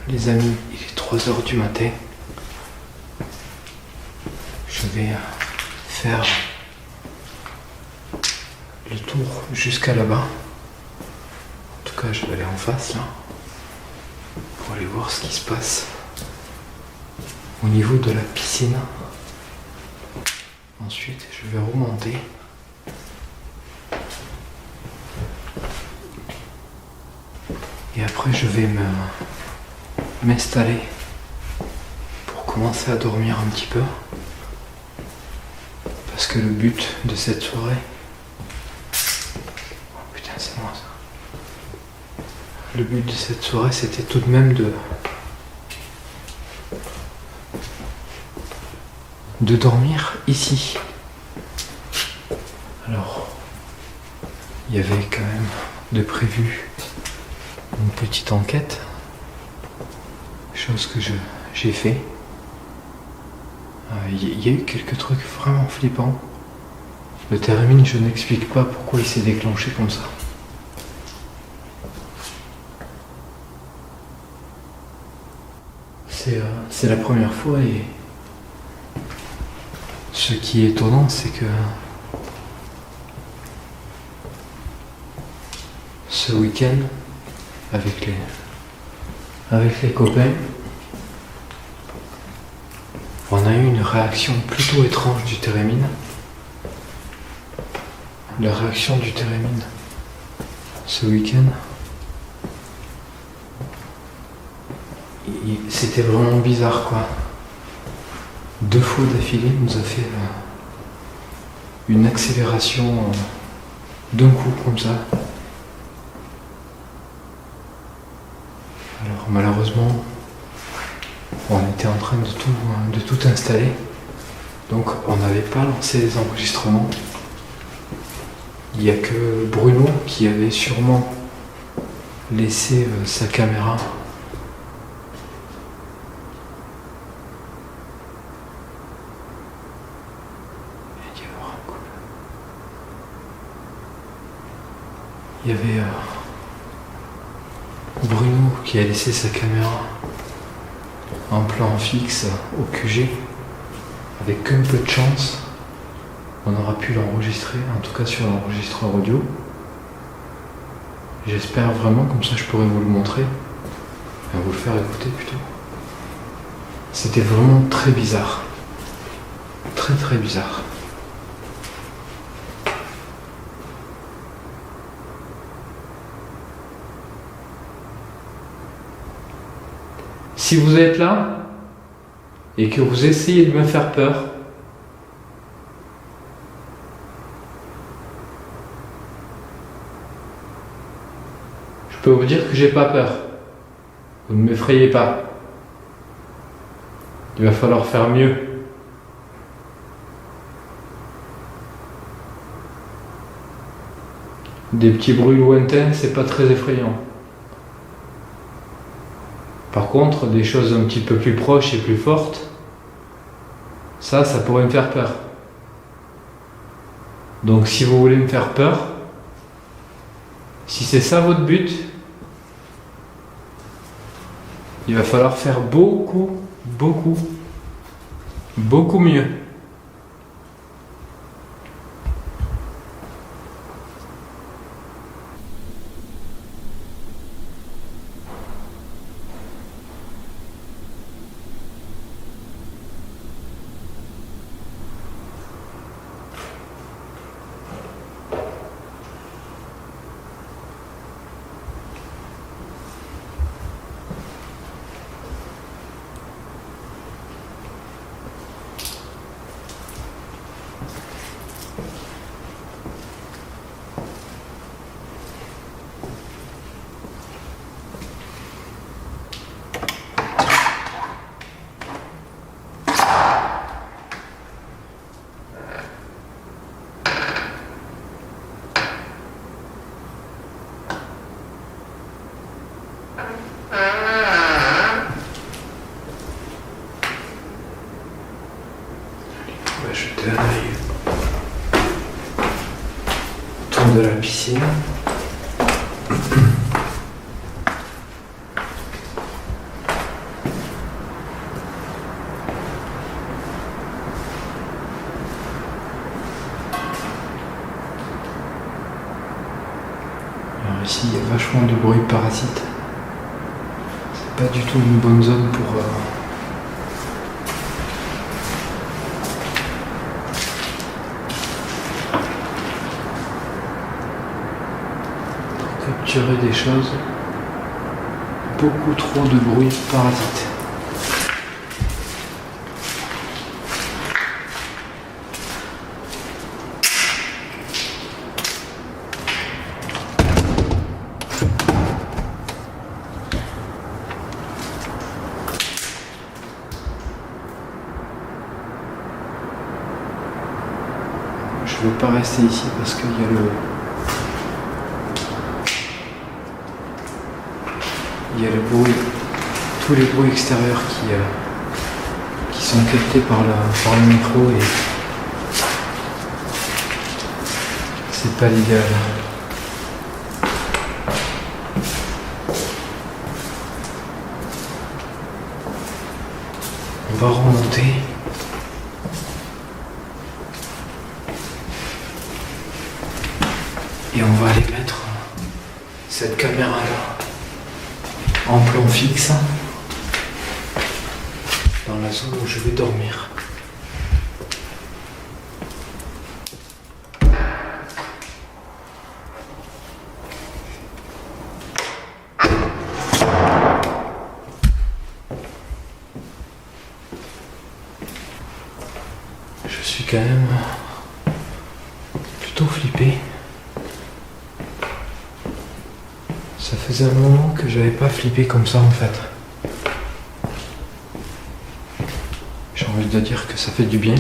les amis, il est 3 heures du matin. Je vais faire le tour jusqu'à là-bas. En tout cas, je vais aller en face là pour aller voir ce qui se passe au niveau de la piscine. Ensuite, je vais remonter. Et après, je vais m'installer pour commencer à dormir un petit peu. Parce que le but de cette soirée... Oh putain, c'est moi ça. Le but de cette soirée, c'était tout de même de dormir ici. Alors, il y avait quand même de prévu une petite enquête, chose que j'ai fait. Il y a eu quelques trucs vraiment flippants. Le térémine, je n'explique pas pourquoi il s'est déclenché comme ça. C'est la première fois et ce qui est étonnant, c'est que ce week-end, avec les copains, on a eu une réaction plutôt étrange du térémine. La réaction du térémine ce week-end, c'était vraiment bizarre quoi. 2 fois d'affilée, il nous a fait une accélération d'un coup comme ça. Alors malheureusement, on était en train de tout installer, donc on n'avait pas lancé les enregistrements. Il n'y a que Bruno qui avait sûrement laissé sa caméra. Il y avait Bruno qui a laissé sa caméra en plan fixe au QG. Avec un peu de chance, on aura pu l'enregistrer, en tout cas sur l'enregistreur audio. J'espère vraiment, comme ça je pourrais vous le montrer, et vous le faire écouter plutôt. C'était vraiment très bizarre. Très très bizarre. Si vous êtes là et que vous essayez de me faire peur, je peux vous dire que j'ai pas peur. Vous ne m'effrayez pas. Il va falloir faire mieux. Des petits bruits lointains, c'est pas très effrayant. Par contre, des choses un petit peu plus proches et plus fortes, ça pourrait me faire peur. Donc si vous voulez me faire peur, si c'est ça votre but, il va falloir faire beaucoup mieux. On va jeter un œil autour de la piscine. ici il y a vachement de bruit de parasites. C'est pas du tout une bonne zone pour capturer des choses. Beaucoup trop de bruit de parasites. Je ne vais pas rester ici parce qu'il y a le bruit, tous les bruits extérieurs qui sont captés par le micro et c'est pas l'idéal. On va remonter. Et on va aller mettre cette caméra là en plan fixe dans la zone où je vais dormir. Je suis quand même plutôt flippé. Ça faisait un moment que j'avais pas flippé comme ça en fait. J'ai envie de dire que ça fait du bien.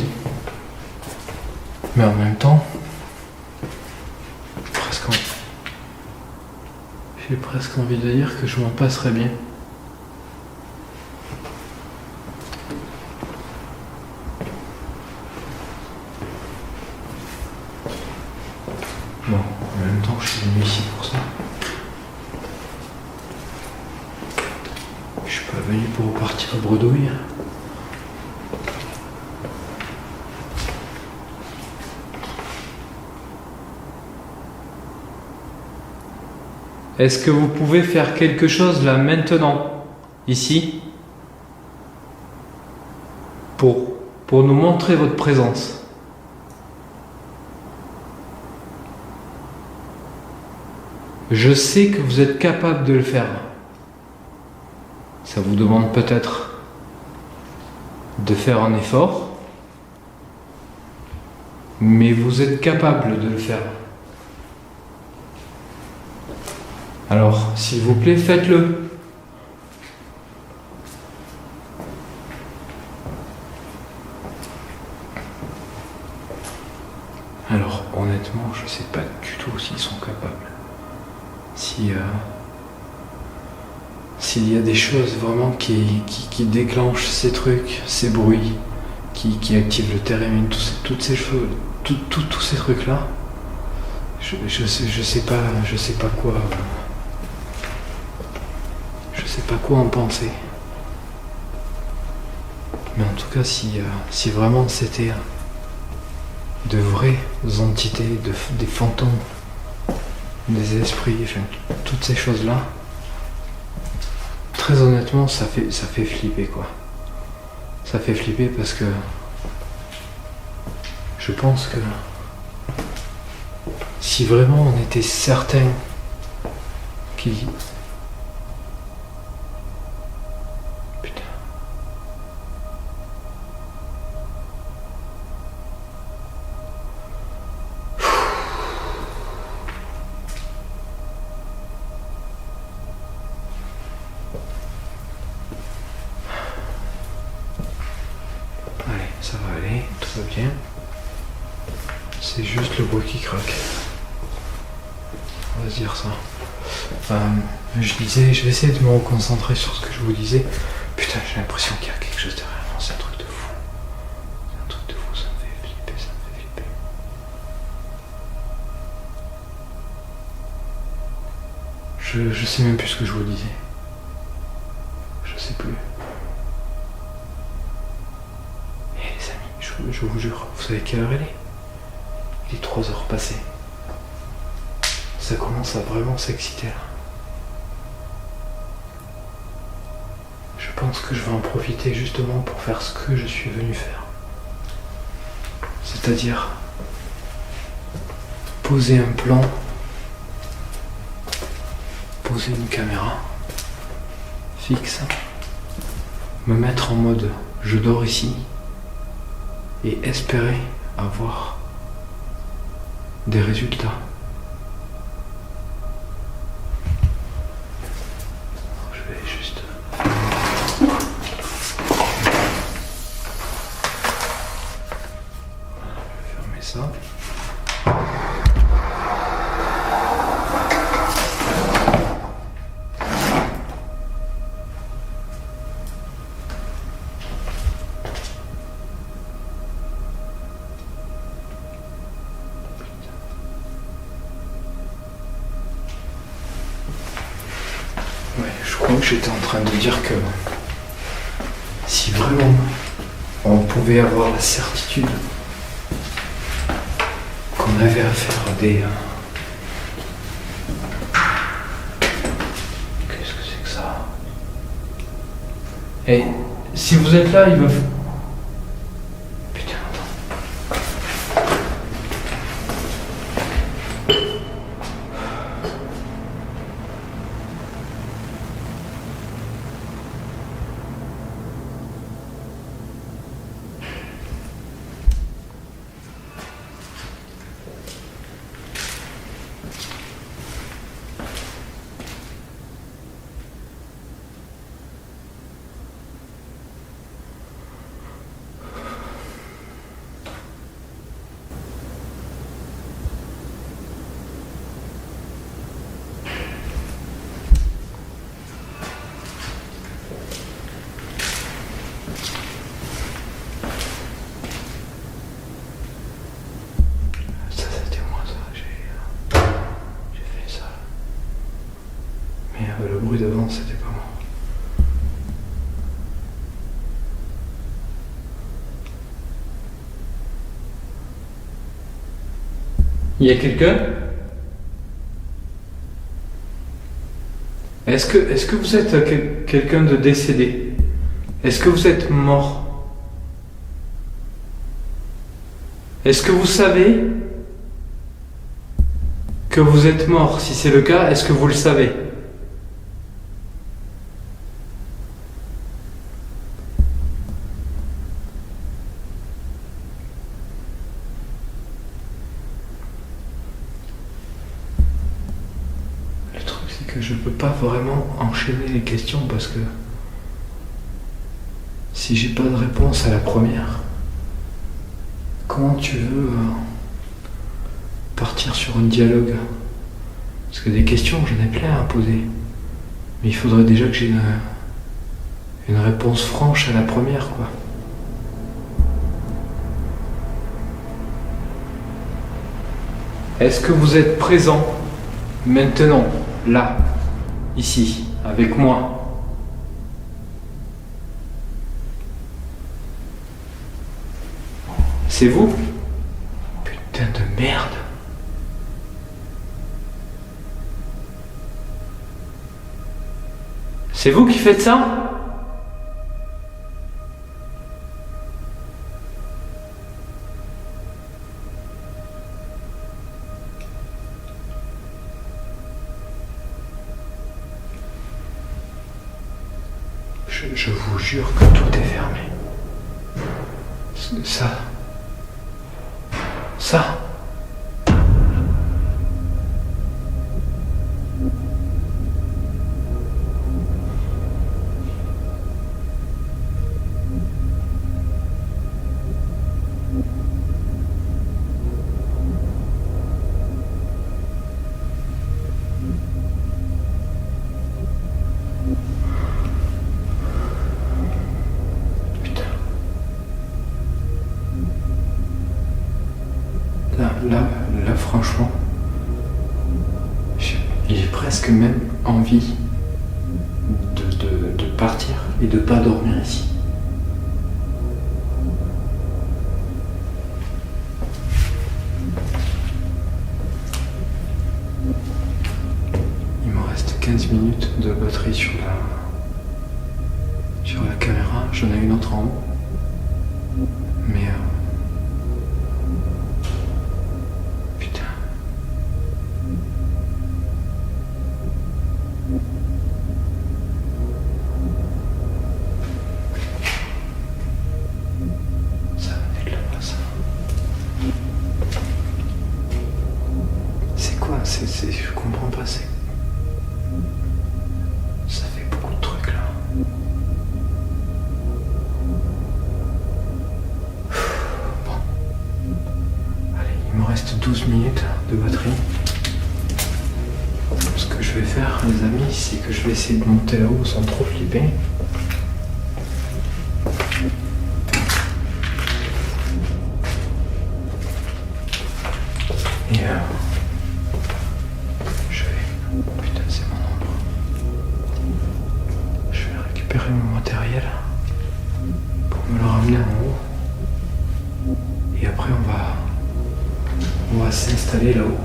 Mais en même temps, j'ai presque envie de dire que je m'en passerais bien. Bon, en même temps, je suis venu ici pour ça. Je suis pas venu pour repartir à bredouille. Est-ce que vous pouvez faire quelque chose là maintenant, ici, pour nous montrer votre présence? Je sais que vous êtes capable de le faire. Ça vous demande peut-être de faire un effort, mais vous êtes capable de le faire. Alors, s'il vous plaît, faites-le. Alors, honnêtement, je sais pas du tout s'ils sont capables. S'il y a des choses vraiment qui déclenchent ces trucs, ces bruits, qui activent le térémine, toutes ces choses, tous ces trucs-là, je sais pas quoi. Je sais pas quoi en penser. Mais en tout cas, si vraiment c'était de vraies entités, des fantômes, des esprits, enfin, toutes ces choses-là, très honnêtement, ça fait flipper quoi. Ça fait flipper parce que je pense que si vraiment on était certain qu'il... Putain. Allez, ça va aller, tout va bien. C'est juste le bois qui craque. On va se dire ça. Je disais, je vais essayer de me reconcentrer sur ce que je vous disais. Putain, j'ai l'impression qu'il y a quelque chose derrière moi, c'est un truc de fou. C'est un truc de fou, ça me fait flipper, ça me fait flipper. Je sais même plus ce que je vous disais. Je sais plus. Eh les amis, je vous jure, vous savez quelle heure elle est? Il est 3 heures passées. Ça commence à vraiment s'exciter là. Je pense que je vais en profiter justement pour faire ce que je suis venu faire. C'est-à-dire poser un plan, poser une caméra fixe, me mettre en mode je dors ici et espérer avoir des résultats. Je vais juste... fermer ça. Ouais, je crois que j'étais en train de dire que si vraiment on pouvait avoir la certitude qu'on avait à faire des... Qu'est-ce que c'est que ça? Et si vous êtes là, il va... Putain, attends. Le bruit d'avant, c'était pas moi. Il y a quelqu'un? Est-ce que vous êtes quelqu'un de décédé? Est-ce que vous êtes mort? Est-ce que vous savez que vous êtes mort? Si c'est le cas, est-ce que vous le savez? Que je peux pas vraiment enchaîner les questions parce que si j'ai pas de réponse à la première, comment tu veux partir sur un dialogue? Parce que des questions, j'en ai plein à poser, mais il faudrait déjà que j'ai une réponse franche à la première, quoi. Est-ce que vous êtes présent maintenant, là, ici, avec moi? C'est vous? Putain de merde. C'est vous qui faites ça? Je vous jure que tout est fermé. Ça. Là, franchement, j'ai presque même envie de partir et de pas dormir ici. de batterie sur la caméra. J'en ai une autre en haut. Mais putain. Ça venait de là-bas, ça. C'est quoi? Je comprends pas. Ça fait beaucoup de trucs là. Bon. Allez, il me reste 12 minutes de batterie. Ce que je vais faire, les amis, c'est que je vais essayer de monter là-haut sans trop flipper. Et je vais... Putain, c'est mon ombre. Je vais récupérer mon matériel pour me le ramener en haut. Et après, on va s'installer là-haut.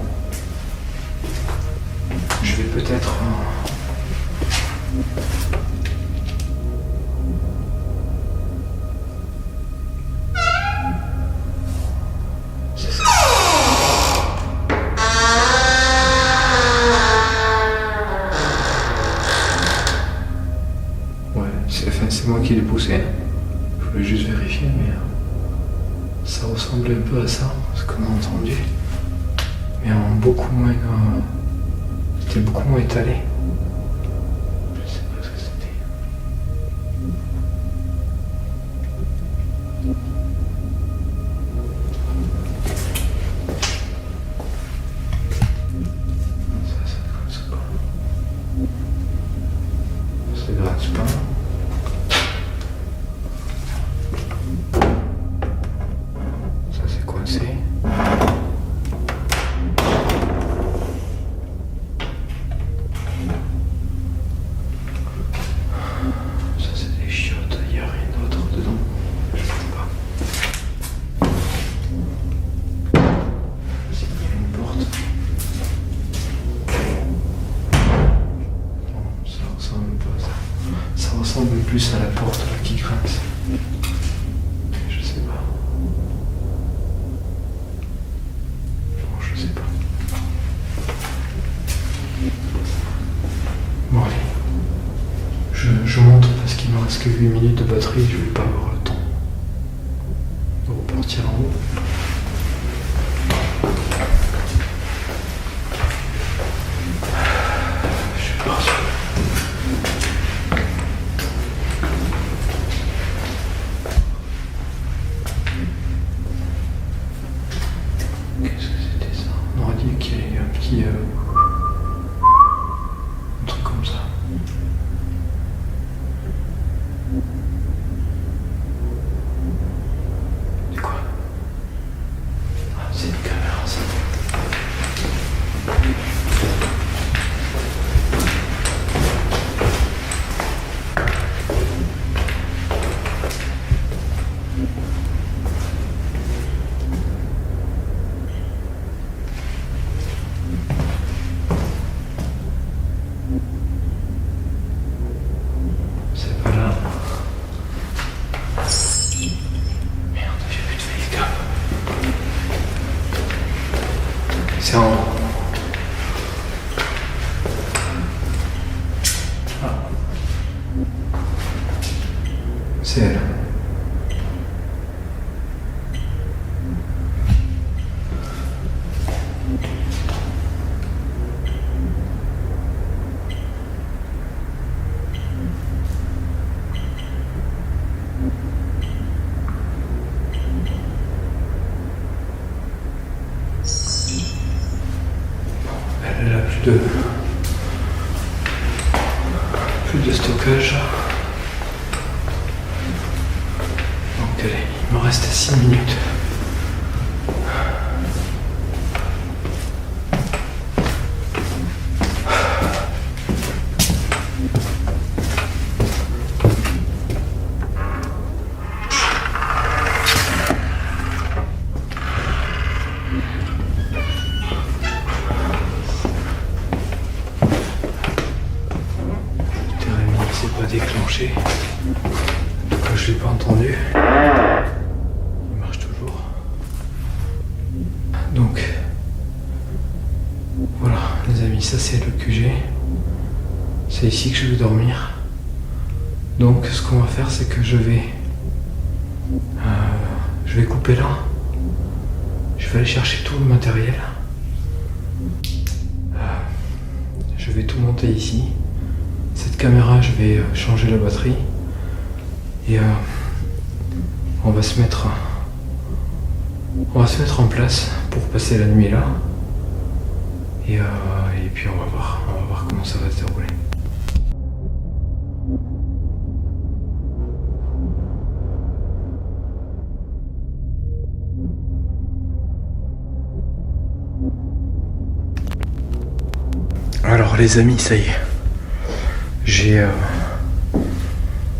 Je vais peut-être... C'est ça. Ouais, c'est moi qui l'ai poussé. Je voulais juste vérifier, mais ça ressemblait un peu à ça, ce qu'on a entendu. Mais en beaucoup moins... C'était beaucoup moins étalé. Je sais pas ce que c'était. Ça gratte pas. Ça gratte pas. Ça c'est coincé. Plus à la porte là, qui grince. Je sais pas. Bon, je sais pas. Bon allez. Je monte parce qu'il me reste que 8 minutes de batterie, je vais pas avoir le temps de repartir en haut. Je suis parti. Un truc comme ça. C'est quoi? Ah, c'est une caméra ça. C'est en haut. Ah. C'est elle. Elle a plus de stockage. Donc allez, il me reste 6 minutes. branché. En tout cas, je l'ai pas entendu. Il marche toujours. Donc, voilà, les amis, ça c'est le QG. C'est ici que je vais dormir. Donc, ce qu'on va faire, c'est que je vais couper là. Je vais aller chercher tout le matériel. Je vais tout monter ici. Cette caméra, je vais changer la batterie. Et on va se mettre en place pour passer la nuit là. Et puis on va voir comment ça va se dérouler. Alors les amis, ça y est,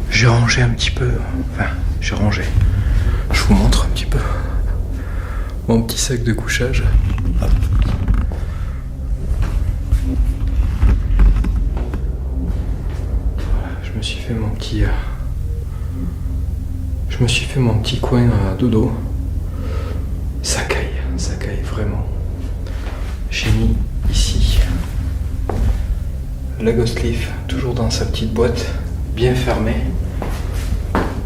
j'ai rangé un petit peu, je vous montre un petit peu mon petit sac de couchage. Hop. Je me suis fait mon petit coin à dodo. Ça caille vraiment. J'ai mis ici la Ghost Leaf, toujours dans sa petite boîte, bien fermée.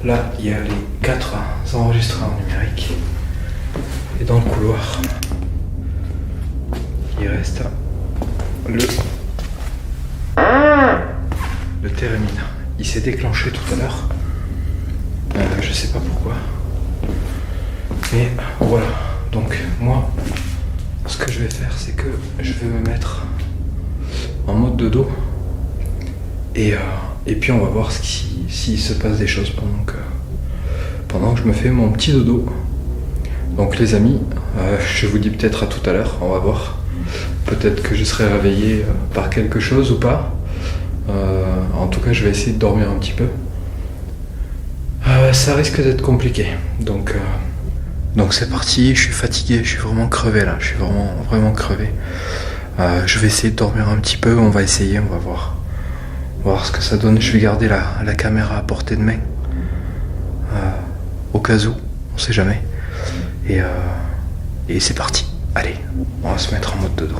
Là, il y a les 4 enregistreurs numériques. Et dans le couloir, il reste le Theremin. Il s'est déclenché tout à l'heure. Je sais pas pourquoi. Mais voilà. Donc moi, ce que je vais faire, c'est que je vais me mettre en mode dodo. Et puis on va voir s'il se passe des choses pendant que je me fais mon petit dodo. Donc les amis, je vous dis peut-être à tout à l'heure, on va voir. Peut-être que je serai réveillé par quelque chose ou pas. En tout cas, je vais essayer de dormir un petit peu. Ça risque d'être compliqué. Donc c'est parti, je suis fatigué, je suis vraiment crevé là. Je suis vraiment crevé. Je vais essayer de dormir un petit peu, on va voir. On va voir ce que ça donne. Je vais garder la caméra à portée de main. Au cas où, on sait jamais. Et c'est parti. Allez, on va se mettre en mode dodo.